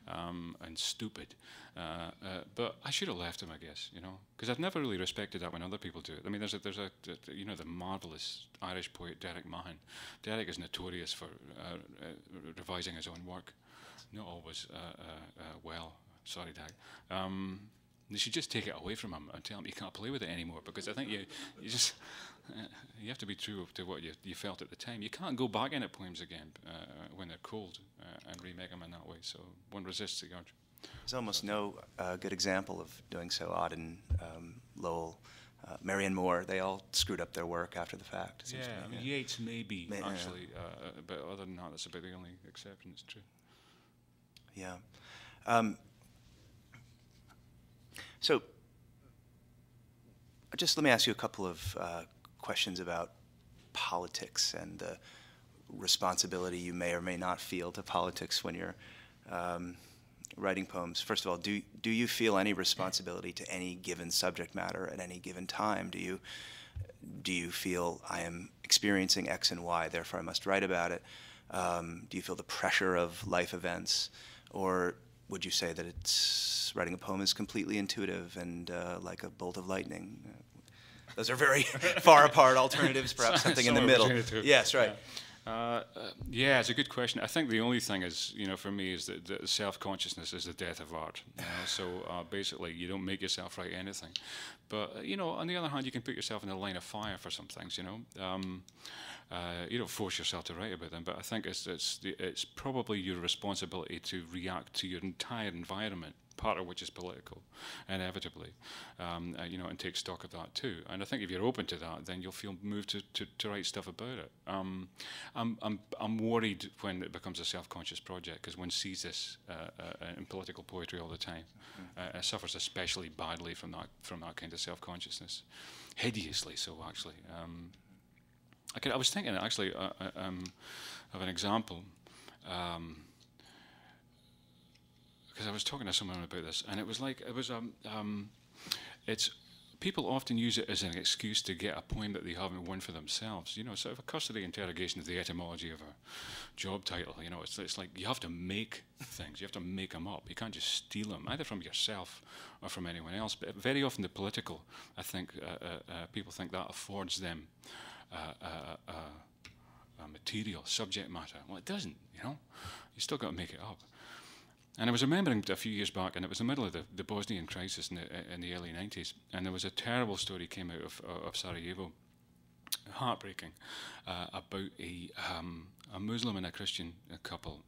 and stupid, but I should have left them, I guess, because I've never really respected that when other people do it. I mean, there's the marvelous Irish poet Derek Mahon. Derek is notorious for revising his own work, not always well. Sorry, Dag. You should just take it away from him and tell him you can't play with it anymore, because I think you have to be true to what you felt at the time. You can't go back into poems again when they're cold and remake them in that way. So one resists the urge. There's almost no good example of doing so. Auden, Lowell, Marianne Moore, they all screwed up their work after the fact. Yeah, I mean, Yeats maybe, actually, but other than that, that's about the only exception that's true. Yeah. So, just let me ask you a couple of questions about politics and the responsibility you may or may not feel to politics when you're writing poems. First of all, do you feel any responsibility to any given subject matter at any given time? Do you feel I am experiencing X and Y, therefore I must write about it? Do you feel the pressure of life events, or would you say that writing a poem is completely intuitive and like a bolt of lightning? Those are very far apart alternatives, perhaps something in the middle. Yes, right. Yeah, it's a good question. I think the only thing is, for me, is that self-consciousness is the death of art. So basically, you don't make yourself write anything. But, on the other hand, you can put yourself in the line of fire for some things, you don't force yourself to write about them, but I think it's probably your responsibility to react to your entire environment, part of which is political, inevitably, and take stock of that too. And I think if you're open to that, then you'll feel moved to write stuff about it. I'm worried when it becomes a self-conscious project, because one sees this in political poetry all the time. It suffers especially badly from that kind of self-consciousness, hideously so, actually. I was thinking actually of an example. Because I was talking to someone about this, and it was people often use it as an excuse to get a poem that they haven't won for themselves. You know, sort of a cursory interrogation of the etymology of a job title. You know, it's like you have to make things. You have to make them up. You can't just steal them, either from yourself or from anyone else. But very often the political, I think, people think that affords them material, subject matter. Well, it doesn't, you know. You still got to make it up. And I was remembering a few years back, and it was the middle of the Bosnian crisis in the early 90s, and there was a terrible story came out of Sarajevo, heartbreaking, about a Muslim and a Christian couple.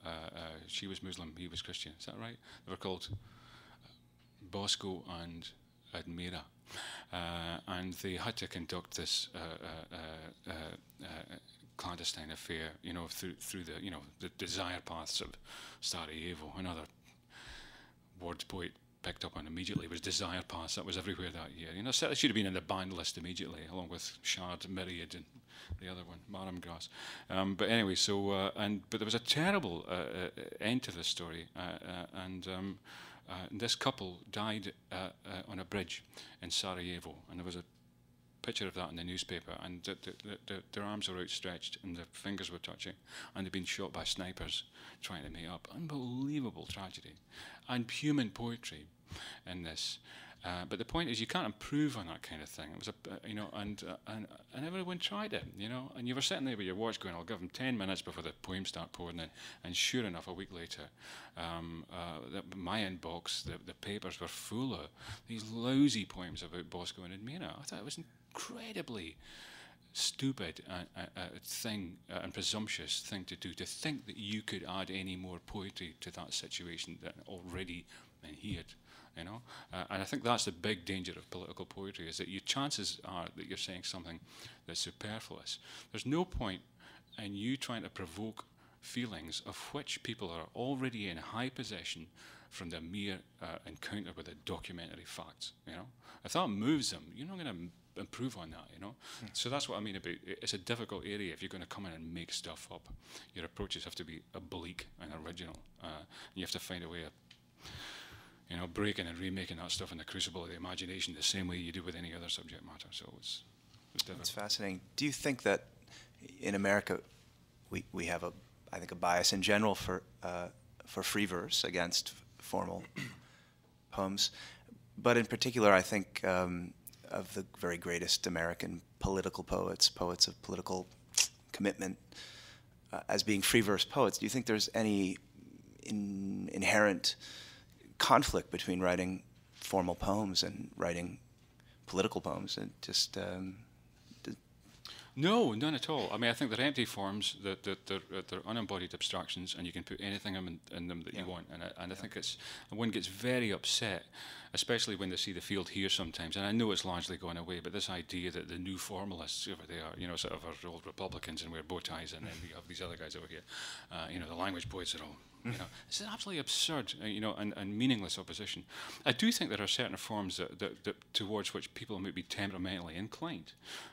She was Muslim, he was Christian. Is that right? They were called Bosco and Admira, and they had to conduct this clandestine affair, you know, through the, you know, the desire paths of Sarajevo. Another word poet picked up on immediately was desire paths. That was everywhere that year. You know, so it should have been in the banned list immediately, along with Shard, Myriad, and the other one, Marham Grass. But anyway, so but there was a terrible end to this story, and this couple died on a bridge in Sarajevo, and there was a picture of that in the newspaper, and their arms were outstretched and their fingers were touching, and they'd been shot by snipers trying to make up. Unbelievable tragedy and human poetry in this. But the point is, you can't improve on that kind of thing. It was you know, and everyone tried it, you know. And you were sitting there with your watch going, "I'll give them 10 minutes before the poems start pouring in." And sure enough, a week later, my inbox, the papers were full of these lousy poems about Bosco and Admira. I thought it was incredibly stupid thing and presumptuous thing to do, to think that you could add any more poetry to that situation that already adhered. You know, and I think that's the big danger of political poetry, is that your chances are that you're saying something that's superfluous. There's no point in you trying to provoke feelings of which people are already in high possession from the mere encounter with the documentary facts. You know, if that moves them, you're not going to improve on that. You know, so that's what I mean about it's a difficult area if you're going to come in and make stuff up. Your approaches have to be oblique and original. You have to find a way of, you know, breaking and remaking that stuff in the crucible of the imagination the same way you do with any other subject matter. So it's different. That's fascinating. Do you think that in America we have I think a bias in general for free verse against formal poems, but in particular I think of the very greatest American political poets of political commitment as being free verse poets. Do you think there's any inherent conflict between writing formal poems and writing political poems? And just no, none at all. I mean, I think they're empty forms, they're unembodied abstractions, and you can put anything in them that you want. And I think one gets very upset, especially when they see the field here sometimes. And I know it's largely gone away, but this idea that the new formalists over there, you know, sort of our old Republicans and wear bow ties, and then we have these other guys over here, you know, the language poets are all, you know, it's absolutely absurd, you know, and meaningless opposition. I do think there are certain forms that towards which people may be temperamentally inclined,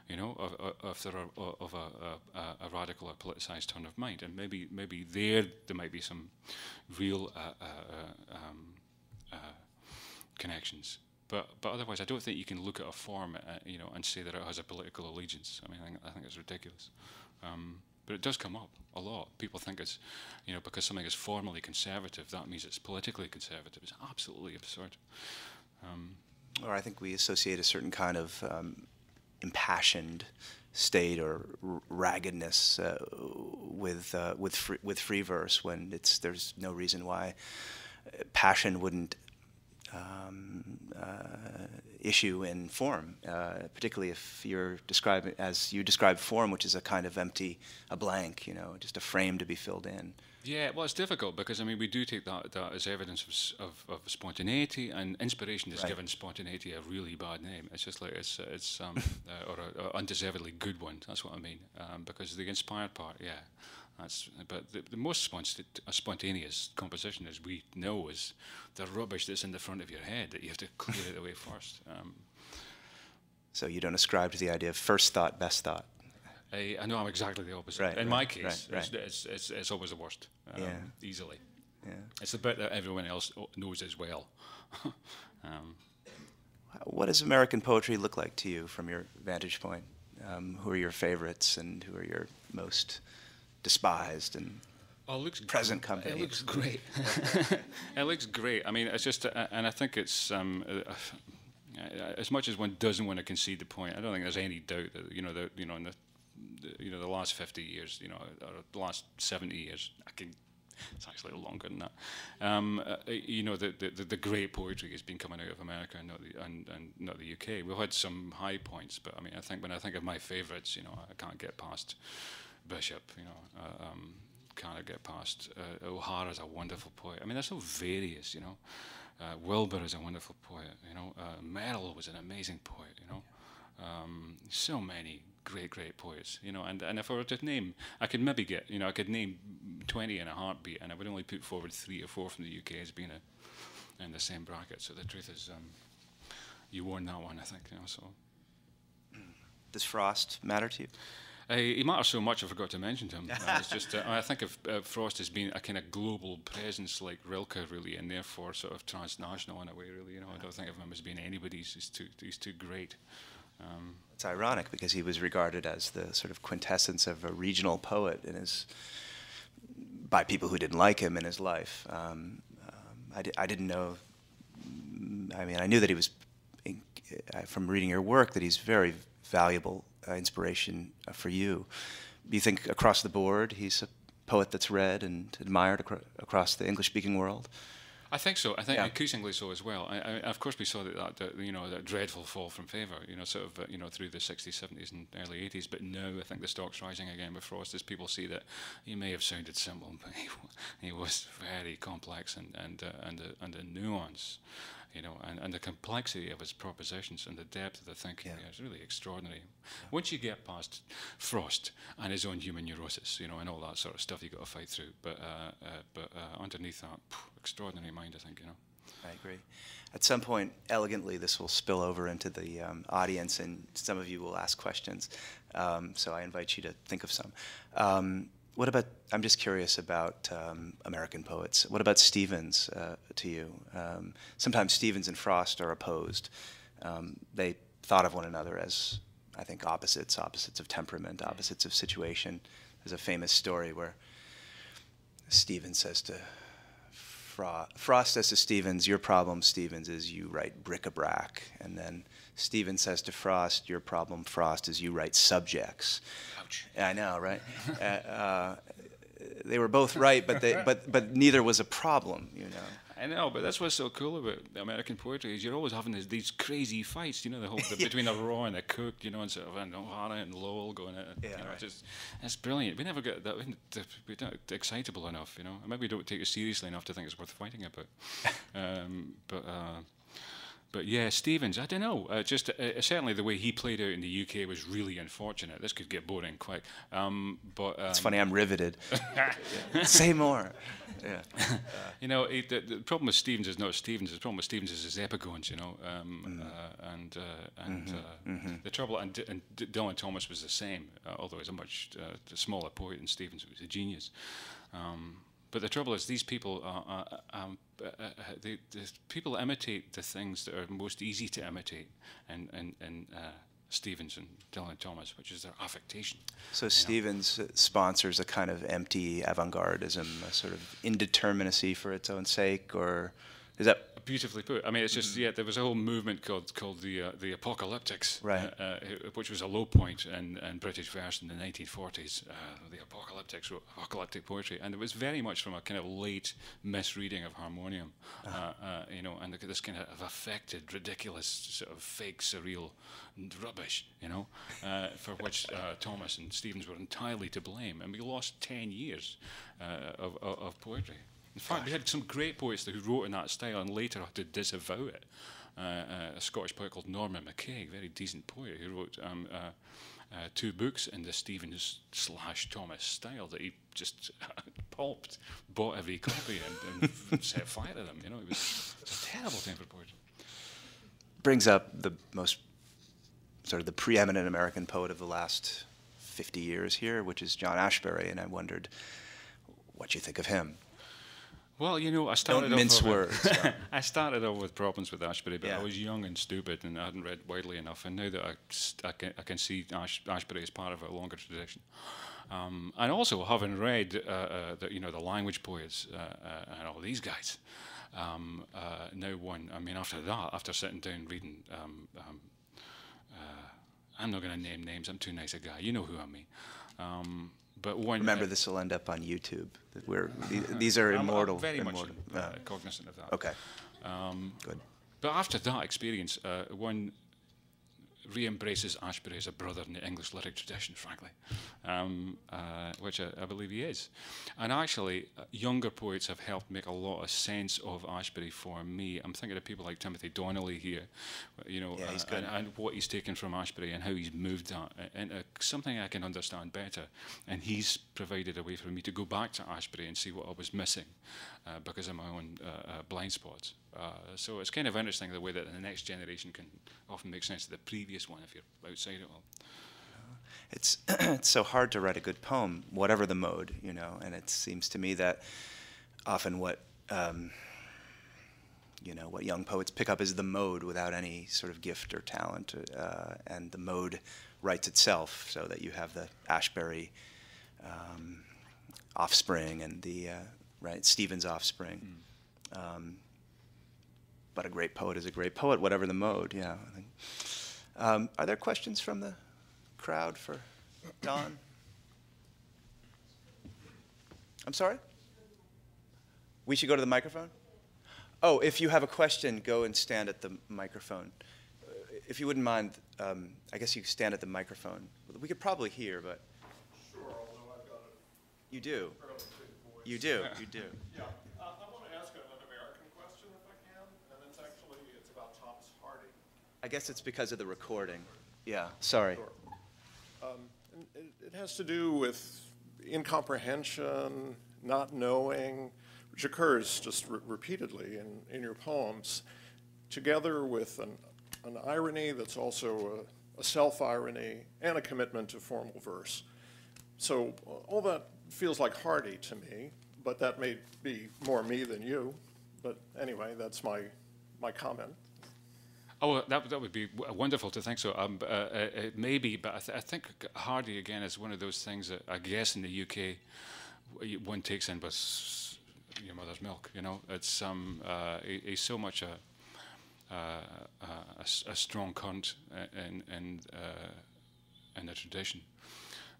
you know, if there are of a radical or politicized turn of mind, and maybe there might be some real connections. But otherwise, I don't think you can look at a form, you know, and say that it has a political allegiance. I mean, I think it's ridiculous. But it does come up a lot. People think it's, you know, because something is formally conservative, that means it's politically conservative. It's absolutely absurd. Or I think we associate a certain kind of impassioned state or raggedness with free verse, when there's no reason why passion wouldn't issue in form, particularly if you're describing, as you describe form, which is a kind of empty, a blank, you know, just a frame to be filled in. Yeah, well, it's difficult because, I mean, we do take that as evidence of spontaneity, and inspiration has given spontaneity a really bad name. It's just like it's or an undeservedly good one. That's what I mean. Because the inspired part, yeah, but the most spontaneous composition, as we know, is the rubbish that's in the front of your head that you have to clear it away first. So you don't ascribe to the idea of first thought, best thought. I know I'm exactly the opposite. In my case, right. It's always the worst, easily. Yeah. It's the bit that everyone else knows as well. What does American poetry look like to you from your vantage point? Who are your favorites and who are your most despised and present company? It looks great. It looks great. I mean, it's just, and I think it's as much as one doesn't want to concede the point. I don't think there's any doubt that in the last 50 years, or the last 70 years, it's actually longer than that. The great poetry has been coming out of America and not the UK. We've had some high points, but I mean, when I think of my favourites, I can't get past Bishop. Can't get past O'Hara's a wonderful poet. I mean, they're so various. Wilbur is a wonderful poet. Merrill was an amazing poet. So many great poets, and if I were to name, I could maybe get, I could name 20 in a heartbeat, and I would only put forward 3 or 4 from the UK as being in the same bracket. So the truth is, you won that one, I think. So. Does Frost matter to you? He matters so much I forgot to mention him. It's just I think of Frost as being a kind of global presence like Rilke, really, and therefore sort of transnational in a way, really. I don't think of him as being anybody's. He's too great. It's ironic because he was regarded as the sort of quintessence of a regional poet by people who didn't like him in his life. I didn't know. I mean, I knew that he was from reading your work that he's very valuable inspiration for you. Do you think across the board he's a poet that's read and admired across the English-speaking world? I think so. I think increasingly so as well. Of course, we saw that dreadful fall from favour, through the 60s, 70s, and early 80s. But now I think the stock's rising again with Frost as people see that he may have sounded simple, but he was very complex and a nuance, and the complexity of his propositions and the depth of the thinking is really extraordinary. Once you get past Frost and his own human neurosis, and all that sort of stuff you got to fight through, but underneath that, extraordinary mind, I think. I agree. At some point, elegantly, this will spill over into the audience, and some of you will ask questions. So I invite you to think of some. What about? I'm just curious about American poets. What about Stevens to you? Sometimes Stevens and Frost are opposed. They thought of one another as, I think, opposites of temperament, opposites of situation. There's a famous story where Stevens says to Frost says to Stevens, "Your problem, Stevens, is you write bric-a-brac," and then Stevens says to Frost, "Your problem, Frost, is you write subjects." Ouch. I know, right? They were both right, but neither was a problem, I know, but that's what's so cool about American poetry is you're always having these crazy fights, between the raw and the cooked, and sort of and O'Hara and Lowell going at it. It's brilliant. We never get that. We're not excitable enough, Maybe we don't take it seriously enough to think it's worth fighting about. But yeah, Stevens, I don't know. Certainly the way he played out in the UK was really unfortunate. This could get boring quick. It's funny, I'm riveted. Say more. Yeah. The problem with Stevens is not Stevens. The problem with Stevens is his epigones, the trouble. And Dylan Thomas was the same, although he's a much smaller poet than Stevens. He was a genius. But the trouble is, these people people imitate the things that are most easy to imitate, and Stevens and Dylan Thomas, which is their affectation. So Stevens sponsors a kind of empty avant-gardism, a sort of indeterminacy for its own sake, or is that beautifully put? I mean, it's just there was a whole movement called the apocalyptics, right? Which was a low point in British verse in the 1940s. The apocalyptics wrote apocalyptic poetry, and it was very much from a kind of late misreading of harmonium, and this kind of affected, ridiculous, sort of fake, surreal rubbish, for which Thomas and Stevens were entirely to blame, and we lost 10 years of poetry. In fact, we had some great poets who wrote in that style and later had to disavow it. A Scottish poet called Norman MacKay, very decent poet, who wrote 2 books in the Stevens/Thomas style that he just pulped, bought every copy and set fire to them. It was a terrible time for poetry. Brings up the most sort of the preeminent American poet of the last 50 years here, which is John Ashbery, and I wondered what you think of him. Well, you know, I Don't mince words. I started off with problems with Ashbery, but Yeah. I was young and stupid and I hadn't read widely enough. And now that I can see Ashbery as part of a longer tradition, and also having read the language poets and all these guys, now one. I mean, after that, after sitting down reading, I'm not going to name names. I'm too nice a guy. You know who I mean. But one, Remember, this will end up on YouTube. These are immortal. I'm very immortal. much cognizant of that. Okay. Good. But after that experience, one re-embraces Ashbery as a brother in the English lyric tradition, frankly, which I believe he is. And actually, younger poets have helped make a lot of sense of Ashbery for me. I'm thinking of people like Timothy Donnelly here, you know, Yeah, he's good. and what he's taken from Ashbery and how he's moved that into something I can understand better. And he's provided a way for me to go back to Ashbery and see what I was missing because of my own blind spots. So it's kind of interesting the way that the next generation can often make sense of the previous one if you're outside it all. It's it's so hard to write a good poem, whatever the mode, you know. And it seems to me that often what what young poets pick up is the mode without any sort of gift or talent, and the mode writes itself, so that you have the Ashbery offspring and the Stephen's offspring. But a great poet is a great poet, whatever the mode. Yeah. I think. Are there questions from the crowd for Don? I'm sorry? We should go to the microphone? Oh, if you have a question, go and stand at the microphone. If you wouldn't mind, I guess you could stand at the microphone. We could probably hear, but... Sure, although I've got a You do. fairly thick voice. You do. You do. Yeah. I want to ask an American question, if I can, and it's about Thomas Hardy. I guess it's because of the recording. Yeah, sorry. Sure. And it has to do with incomprehension, not knowing, which occurs just repeatedly in your poems, together with an irony that's also a self-irony and a commitment to formal verse. So all that feels like Hardy to me, but that may be more me than you. But anyway, that's my comment. Oh, that would be wonderful to think so. It may be, but I think Hardy, again, is one of those things that I guess in the UK one takes in with your mother's milk, you know. It's he's so much a strong current in the tradition.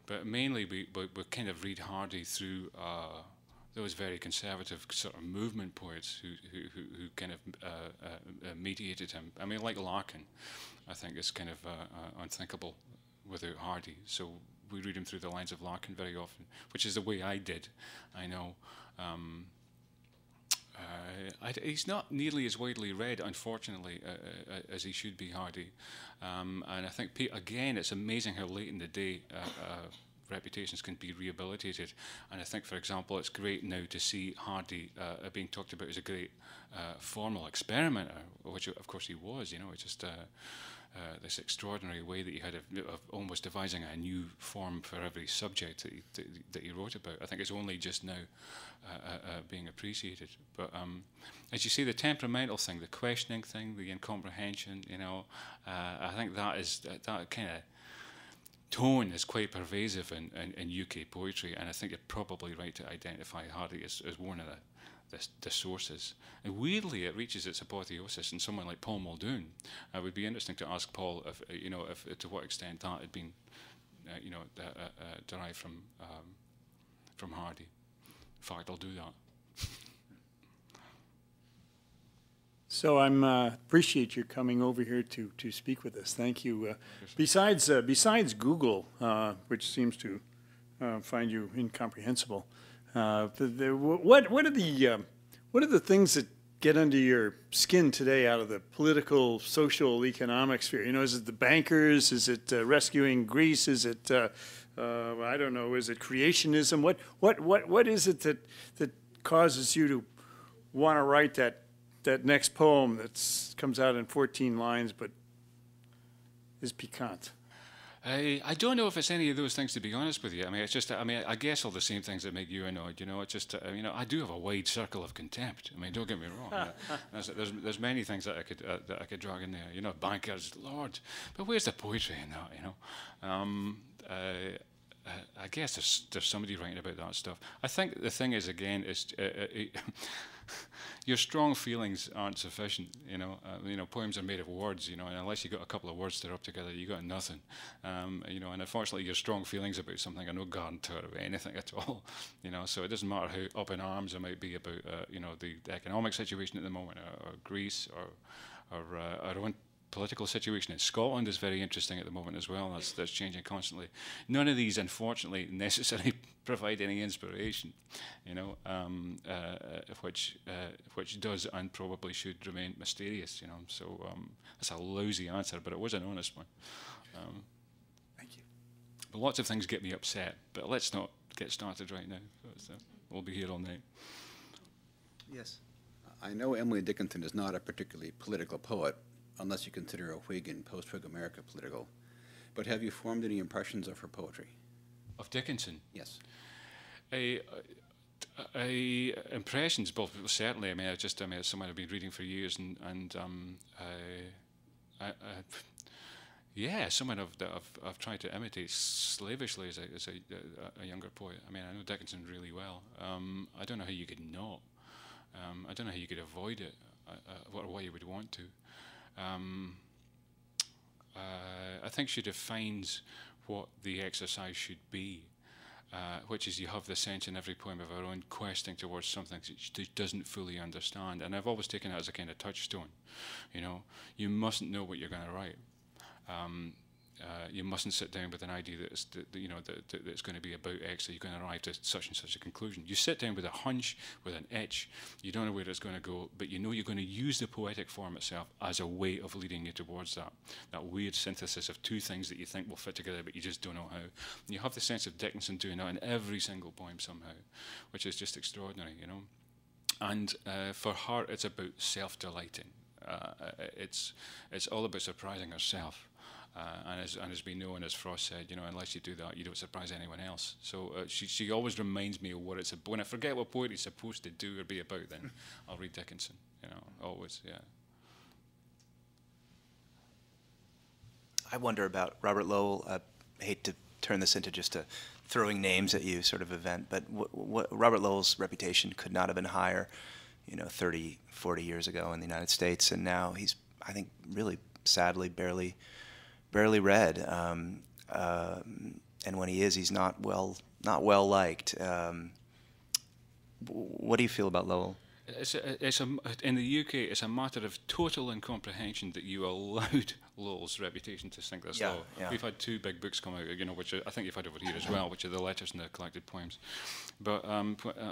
But mainly we kind of read Hardy through those very conservative sort of movement poets who kind of mediated him. I mean, like Larkin, I think is kind of unthinkable without Hardy. So we read him through the lens of Larkin very often, which is the way I did, I know. He's not nearly as widely read, unfortunately, as he should be, Hardy. And I think, again, it's amazing how late in the day reputations can be rehabilitated. And I think, for example, it's great now to see Hardy being talked about as a great formal experimenter, which of course he was, you know. It's just this extraordinary way that he had of almost devising a new form for every subject that he wrote about. I think it's only just now being appreciated. But as you see, the temperamental thing, the questioning thing, the incomprehension, you know, I think that kind of tone is quite pervasive in UK poetry, and I think you're probably right to identify Hardy as one of the sources. And weirdly, it reaches its apotheosis in someone like Paul Muldoon. It would be interesting to ask Paul if to what extent that had been, derived from Hardy. In fact, I'll do that. So I appreciate you coming over here to speak with us. Thank you. Besides Google, which seems to find you incomprehensible, what are the things that get under your skin today out of the political, social, economic sphere? You know, is it the bankers? Is it rescuing Greece? Is it I don't know? Is it creationism? What is it that causes you to want to write that next poem that comes out in 14 lines but is piquant? I don't know if it's any of those things, to be honest with you. I mean, it's just, I mean, I guess all the same things that make you annoyed, you know. It's just, you know, I do have a wide circle of contempt. I mean, don't get me wrong. There's many things that I could drag in there. You know, bankers, Lord. But where's the poetry in that, you know? I guess there's somebody writing about that stuff. I think the thing is, again, is your strong feelings aren't sufficient. You know, poems are made of words. You know, and unless you got a couple of words to rub together, you got nothing. You know, and unfortunately, your strong feelings about something are no guarantor of anything at all. You know, so it doesn't matter how up in arms I might be about, you know, the economic situation at the moment, or Greece, or our own political situation in Scotland is very interesting at the moment as well. That's changing constantly. None of these, unfortunately, necessarily provide any inspiration, you know, which does and probably should remain mysterious, you know. So that's a lousy answer, but it was an honest one. Thank you. But lots of things get me upset, but let's not get started right now. So we'll be here all night. Yes. I know Emily Dickinson is not a particularly political poet, unless you consider a Whig in post-Whig America political. But have you formed any impressions of her poetry? Of Dickinson? Yes. Impressions, both certainly. I mean, it's someone I've been reading for years, and yeah, someone I've tried to imitate slavishly as a younger poet. I mean, I know Dickinson really well. I don't know how you could not. I don't know how you could avoid it, or why you would want to. I think she defines what the exercise should be, which is you have the sense in every poem of our own questing towards something that she doesn't fully understand. And I've always taken it as a kind of touchstone. You know, you mustn't know what you're going to write. You mustn't sit down with an idea that it's going to be about X, that you're going to arrive to such and such a conclusion. You sit down with a hunch, with an itch. You don't know where it's going to go, but you know you're going to use the poetic form itself as a way of leading you towards that weird synthesis of two things that you think will fit together, but you just don't know how. And you have the sense of Dickinson doing that in every single poem somehow, which is just extraordinary, you know. And for her, it's about self-delighting. It's all about surprising herself. And as we know, and as Frost said, you know, unless you do that, you don't surprise anyone else. So she always reminds me of what it's about. When I forget what poetry's supposed to do or be about, then I'll read Dickinson. You know, always, yeah. I wonder about Robert Lowell. I hate to turn this into just a throwing names at you sort of event, but Robert Lowell's reputation could not have been higher, you know, 30, 40 years ago in the United States, and now he's, I think, really sadly barely read, and when he is, he's not well liked. What do you feel about Lowell? In the UK, it's a matter of total incomprehension that you allowed Lowell's reputation to sink this low. Yeah. We've had two big books come out, you know, which I think you've had over here as well, which are the letters and the collected poems. But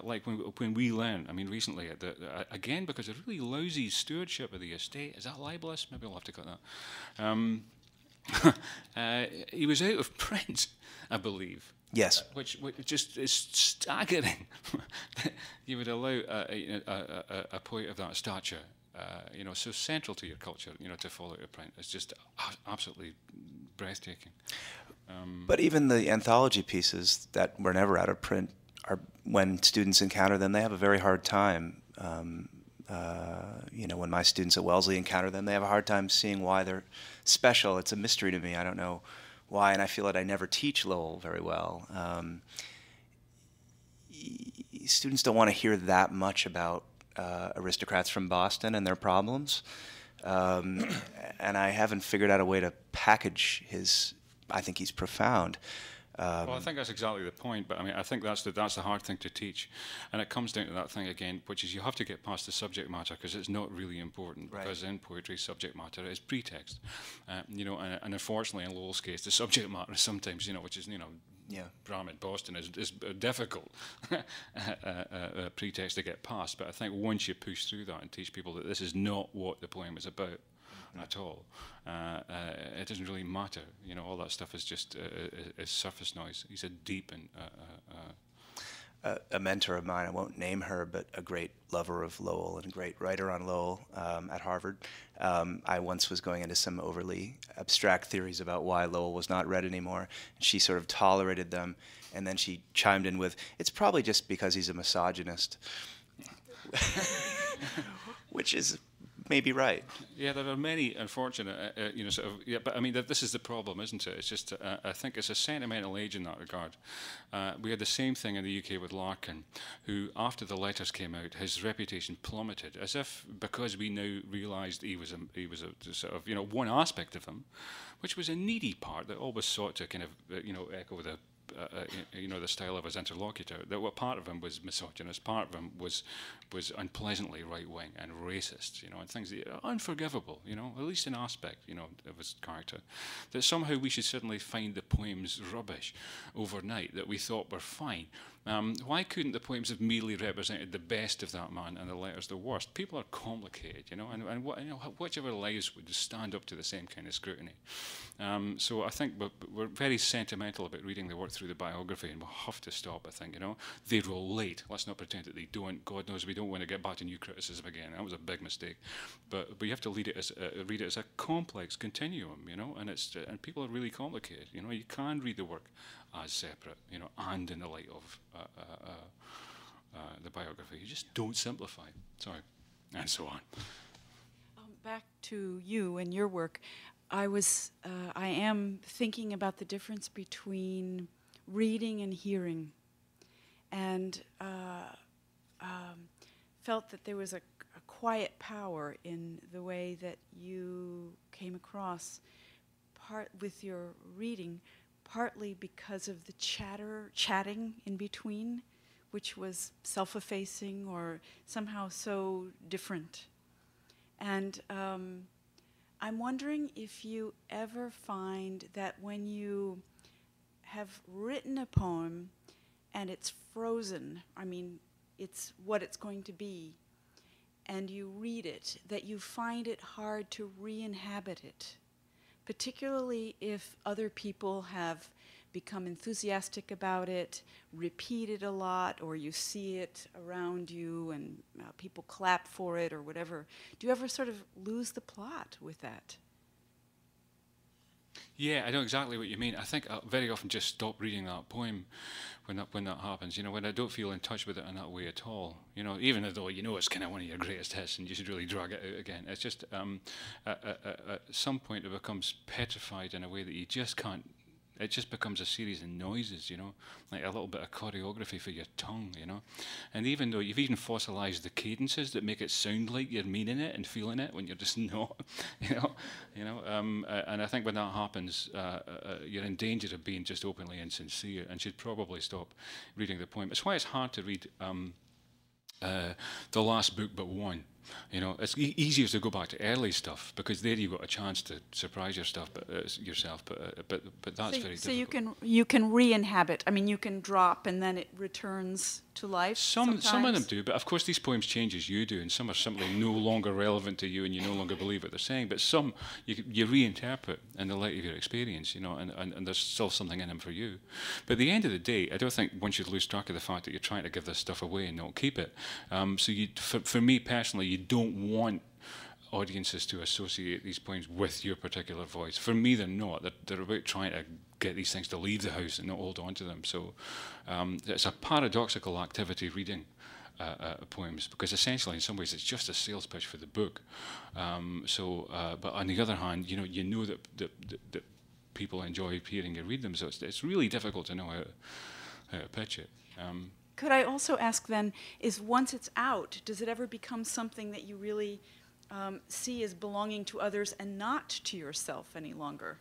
like when we learn, I mean, recently, again, because of really lousy stewardship of the estate, is that libelous? Maybe I'll have to cut that. He was out of print, I believe. Yes. Which just is staggering. You would allow a poet of that stature, you know, so central to your culture, you know, to fall out of print. It's just absolutely breathtaking. But even the anthology pieces that were never out of print, are when students encounter them, they have a very hard time. You know, when my students at Wellesley encounter them, they have a hard time seeing why they're special. It's a mystery to me. I don't know why, and I feel that I never teach Lowell very well. Students don't want to hear that much about aristocrats from Boston and their problems, and I haven't figured out a way to package his. I think he's profound. Well, I think that's exactly the point, but I mean, I think that's the hard thing to teach, and it comes down to that thing again, which is you have to get past the subject matter because it's not really important. Right. Because in poetry, subject matter is pretext, you know, and unfortunately, in Lowell's case, the subject matter is sometimes, you know, which is, you know, Brahmin Boston is a difficult pretext to get past. But I think once you push through that and teach people that this is not what the poem is about at all, it doesn't really matter. You know, all that stuff is just is surface noise. He said deep and. a mentor of mine, I won't name her, but a great lover of Lowell and a great writer on Lowell at Harvard. I once was going into some overly abstract theories about why Lowell was not read anymore. And she sort of tolerated them, and then she chimed in with, "It's probably just because he's a misogynist," which is maybe right. Yeah, there are many unfortunate, sort of. Yeah, but I mean, this is the problem, isn't it? It's just, I think it's a sentimental age in that regard. We had the same thing in the UK with Larkin, who, after the letters came out, his reputation plummeted, as if because we now realised he was a sort of, one aspect of him, which was a needy part that always sought to kind of, echo the style of his interlocutor, that what part of him was misogynist, part of him was unpleasantly right-wing and racist, and things that are unforgivable, at least an aspect, of his character, that somehow we should suddenly find the poems rubbish overnight that we thought were fine. Why couldn't the poems have merely represented the best of that man and the letters the worst? People are complicated, and whichever lives would stand up to the same kind of scrutiny. So I think we're very sentimental about reading the work through the biography, and we'll have to stop, I think, They relate. Let's not pretend that they don't. God knows we don't want to get back to new criticism again. That was a big mistake. But you have to read it as a complex continuum, and people are really complicated. You can read the work as separate, and in the light of the biography. You just don't simplify. Sorry. And so on. Back to you and your work. I am thinking about the difference between reading and hearing, and felt that there was a quiet power in the way that you came across, part with your reading, partly because of the chatting in between, which was self-effacing or somehow so different. And I'm wondering if you ever find that when you have written a poem and it's frozen, I mean, it's what it's going to be, and you read it, that you find it hard to re-inhabit it, particularly if other people have become enthusiastic about it, repeat it a lot, or you see it around you and people clap for it or whatever. Do you ever sort of lose the plot with that? Yeah, I know exactly what you mean. I think I very often just stop reading that poem when that happens. When I don't feel in touch with it in that way at all. Even though it's kind of one of your greatest hits and you should really drag it out again. It's just at some point it becomes petrified in a way that you just can't. It just becomes a series of noises, like a little bit of choreography for your tongue, And even though you've even fossilized the cadences that make it sound like you're meaning it and feeling it when you're just not, And I think when that happens, you're in danger of being just openly insincere and should probably stop reading the poem. It's why it's hard to read the last book but one. It's easier to go back to early stuff because there you've got a chance to surprise yourself, but that's very difficult. So you can re-inhabit. I mean, you can drop and then it returns to life. Some of them do, but of course these poems change as you do, and some are simply no longer relevant to you, and you no longer believe what they're saying. But some you reinterpret in the light of your experience, and there's still something in them for you. But at the end of the day, I don't think one should lose track of the fact that you're trying to give this stuff away and not keep it. So for me personally, you don't want audiences to associate these poems with your particular voice. For me, they're not. They're about trying to get these things to leave the house and not hold on to them. So it's a paradoxical activity reading poems, because essentially in some ways it's just a sales pitch for the book. But on the other hand, you know that people enjoy hearing you read them, so it's really difficult to know how to pitch it. Could I also ask then, is once it's out, does it ever become something that you really see as belonging to others and not to yourself any longer?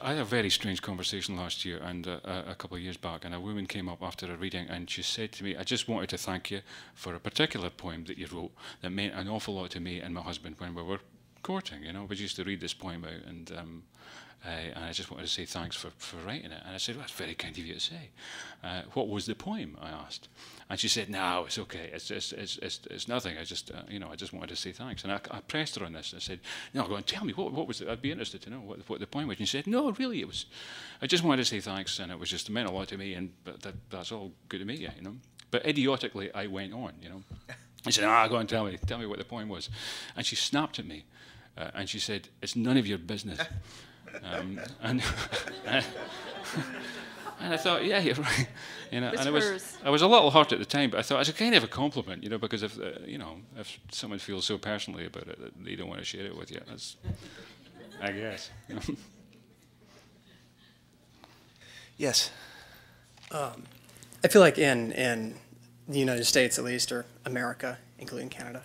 I had a very strange conversation last year and a couple of years back, and a woman came up after a reading and she said to me, "I just wanted to thank you for a particular poem that you wrote that meant an awful lot to me and my husband when we were courting, you know. We used to read this poem out, and I just wanted to say thanks for writing it. And I said, well, that's very kind of you to say. What was the poem, I asked. And she said, no, it's okay. It's nothing. I just, you know, I just wanted to say thanks. And I pressed her on this. I said, no, go and tell me, what was it? I'd be interested to know what the poem was. And she said, no, really, it was, I just wanted to say thanks, and it was just, it meant a lot to me, and that's all good to me, you know. But idiotically, I went on, you know. I said, go and tell me what the poem was. And she snapped at me, and she said, it's none of your business. And I thought, yeah, you're right, you know. And I was a little hurt at the time, but I thought it's a kind of a compliment, you know, because if you know, if someone feels so personally about it that they don't want to share it with you, that's, I guess. You know? Yes. I feel like in the United States, at least, or America, including Canada,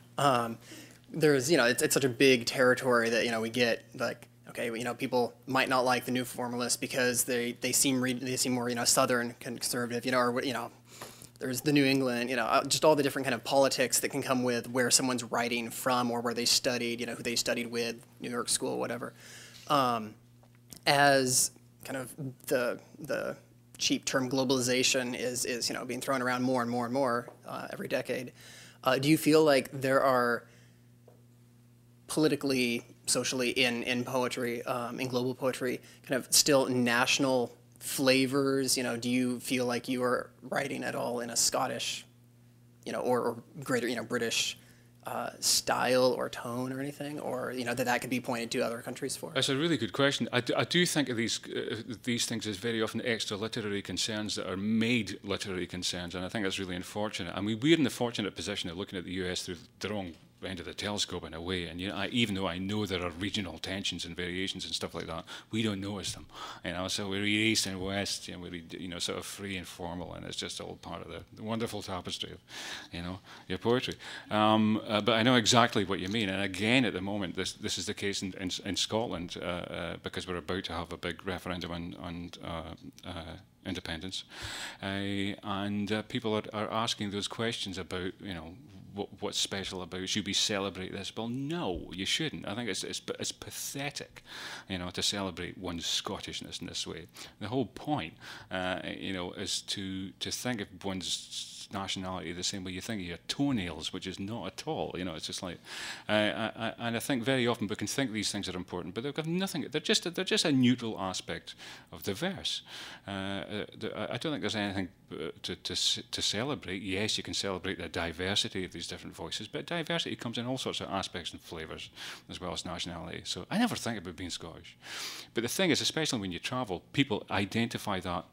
there's, you know, it's such a big territory that, you know, we get like, okay, you know, people might not like the new formalists because they seem more, you know, Southern conservative, you know, or, you know, there's the New England, you know, just all the different kind of politics that can come with where someone's writing from or where they studied, you know, who they studied with, New York School, whatever. As kind of the cheap term globalization is, you know, being thrown around more and more and more every decade, do you feel like there are politically, socially, in poetry, in global poetry, kind of still national flavors? You know, do you feel like you are writing at all in a Scottish, you know, or greater, you know, British style or tone or anything, or, you know, that could be pointed to other countries for? That's a really good question. I do think of these things as very often extra literary concerns that are made literary concerns, and I think that's really unfortunate. I mean, we're in the fortunate position of looking at the US through the wrong end of the telescope in a way, and you know, even though I know there are regional tensions and variations and stuff like that, we don't notice them, you know. So we read East and West, and we read, you know, sort of free and formal, and it's just all part of the wonderful tapestry of, you know, your poetry. But I know exactly what you mean, and again, at the moment, this is the case in Scotland, because we're about to have a big referendum on independence, and people are asking those questions about, you know, what's special about it? Should we celebrate this? Well, no, you shouldn't. I think it's pathetic, you know, to celebrate one's Scottishness in this way. The whole point, you know, is to think of one's nationality the same way you think of your toenails, which is not at all. You know, it's just like, and I think very often we can think these things are important, but they've got nothing. They're just a neutral aspect of the verse. I don't think there's anything to celebrate. Yes, you can celebrate the diversity of these different voices, but diversity comes in all sorts of aspects and flavours, as well as nationality. So I never think about being Scottish. But the thing is, especially when you travel, people identify that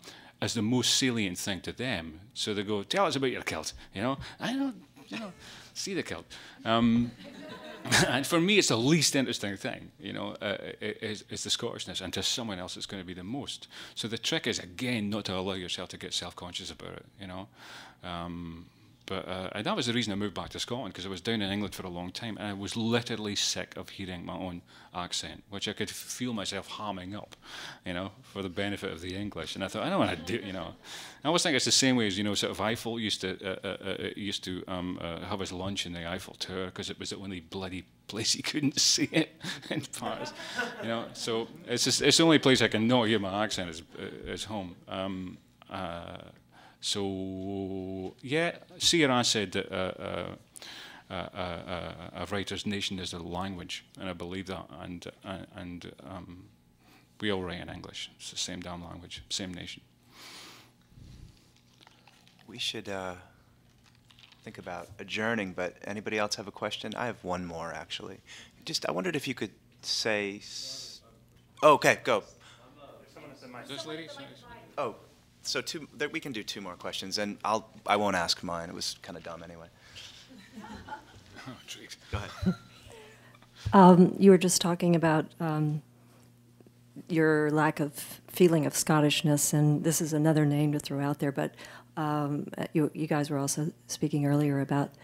as the most salient thing to them. So they go, tell us about your kilt, you know. I don't, you know, see the kilt. And for me, it's the least interesting thing, you know, is the Scottishness, and to someone else it's going to be the most. So the trick is, again, not to allow yourself to get self-conscious about it, you know. But that was the reason I moved back to Scotland, because I was down in England for a long time, and I was literally sick of hearing my own accent, which I could feel myself hamming up, you know, for the benefit of the English. And I thought, I don't want to do, you know. I always think it's the same way as, you know, sort of Eiffel used to have his lunch in the Eiffel Tower because it was the only bloody place he couldn't see it in Paris, you know. So it's the only place I can not hear my accent is home. So, yeah, Ciaran said that a writer's nation is their language, and I believe that, and we all write in English. It's the same damn language, same nation. We should think about adjourning, but anybody else have a question? I have one more, actually. I wondered if you could say... Oh, okay, go. This lady? Oh. So we can do two more questions, and I won't ask mine. It was kind of dumb anyway. Oh, jeez. Go ahead. You were just talking about your lack of feeling of Scottishness, and this is another name to throw out there, but you guys were also speaking earlier about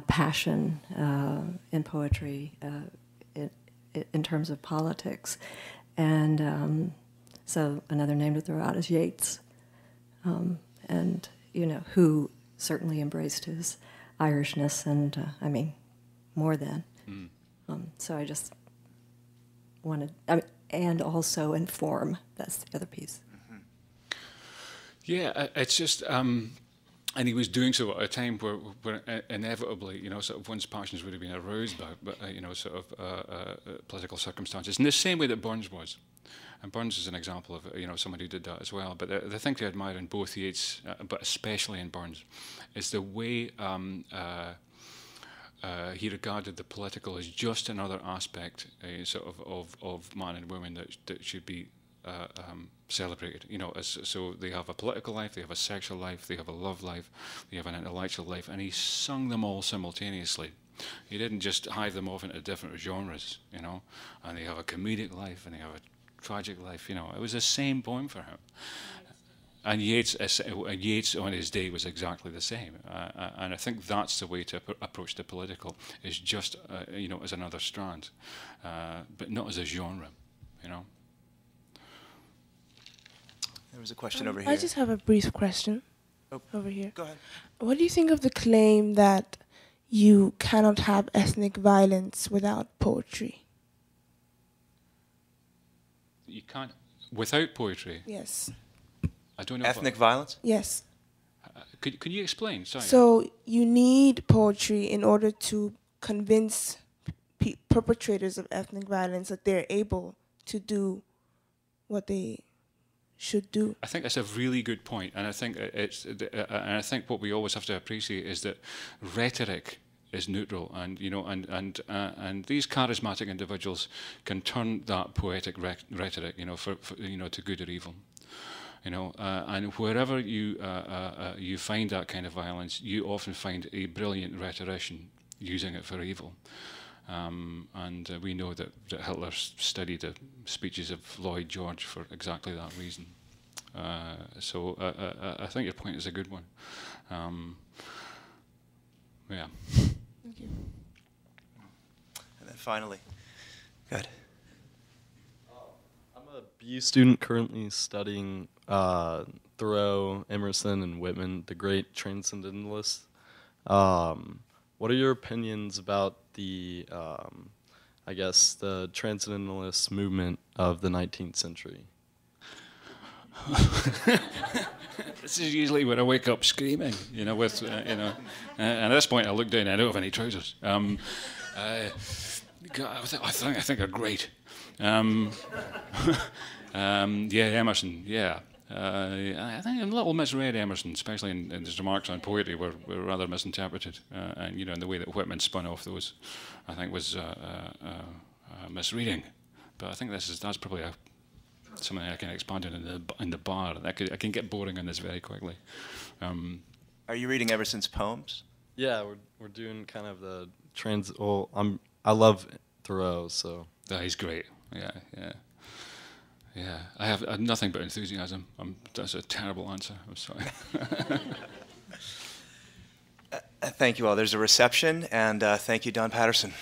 passion in poetry in terms of politics. And so another name to throw out is Yeats. And, you know, who certainly embraced his Irishness, and, I mean, more than. So I just wanted, and also inform. That's the other piece. Yeah, it's just, and he was doing so at a time where inevitably, you know, sort of one's passions would have been aroused by you know, sort of political circumstances, in the same way that Burns was. And Burns is an example of, you know, someone who did that as well. But the thing to admire in both Yeats, but especially in Burns, is the way he regarded the political as just another aspect, sort of man and woman that should be celebrated. You know, so they have a political life, they have a sexual life, they have a love life, they have an intellectual life, and he sung them all simultaneously. He didn't just hive them off into different genres, you know, and they have a comedic life and they have a tragic life, you know. It was the same poem for him. And Yeats on his day was exactly the same. And I think that's the way to approach the political, is just, you know, as another strand, but not as a genre, you know. There was a question over here. I just have a brief question over here. Go ahead. What do you think of the claim that you cannot have ethnic violence without poetry? You can't, without poetry. Yes. I don't know. Ethnic violence? Yes. Could you explain? Sorry. So you need poetry in order to convince perpetrators of ethnic violence that they're able to do what they should do. I think that's a really good point, and I think and I think what we always have to appreciate is that rhetoric is neutral, and you know, and these charismatic individuals can turn that poetic rhetoric, you know, for you know, to good or evil, you know, and wherever you find that kind of violence, you often find a brilliant rhetorician using it for evil. And we know that Hitler studied the speeches of Lloyd George for exactly that reason. So I think your point is a good one. Yeah. Thank you. And then finally, good. I'm a BU student currently studying Thoreau, Emerson, and Whitman, the great transcendentalists. What are your opinions about the, I guess, the transcendentalist movement of the 19th century? This is usually when I wake up screaming, you know, with, you know, and at this point I look down and I don't have any trousers. I think they're great. Yeah, Emerson, yeah. I think a little misread Emerson, especially in his remarks on poetry, were rather misinterpreted. And, you know, in the way that Whitman spun off those, I think was misreading. But I think that's probably something I can expand on in the bar. I can get boring on this very quickly. Are you reading Emerson's poems? Yeah, we're doing kind of the I love Thoreau, so. Yeah, he's great. Yeah. I have nothing but enthusiasm. That's a terrible answer. I'm sorry. Thank you all. There's a reception, and thank you, Don Paterson.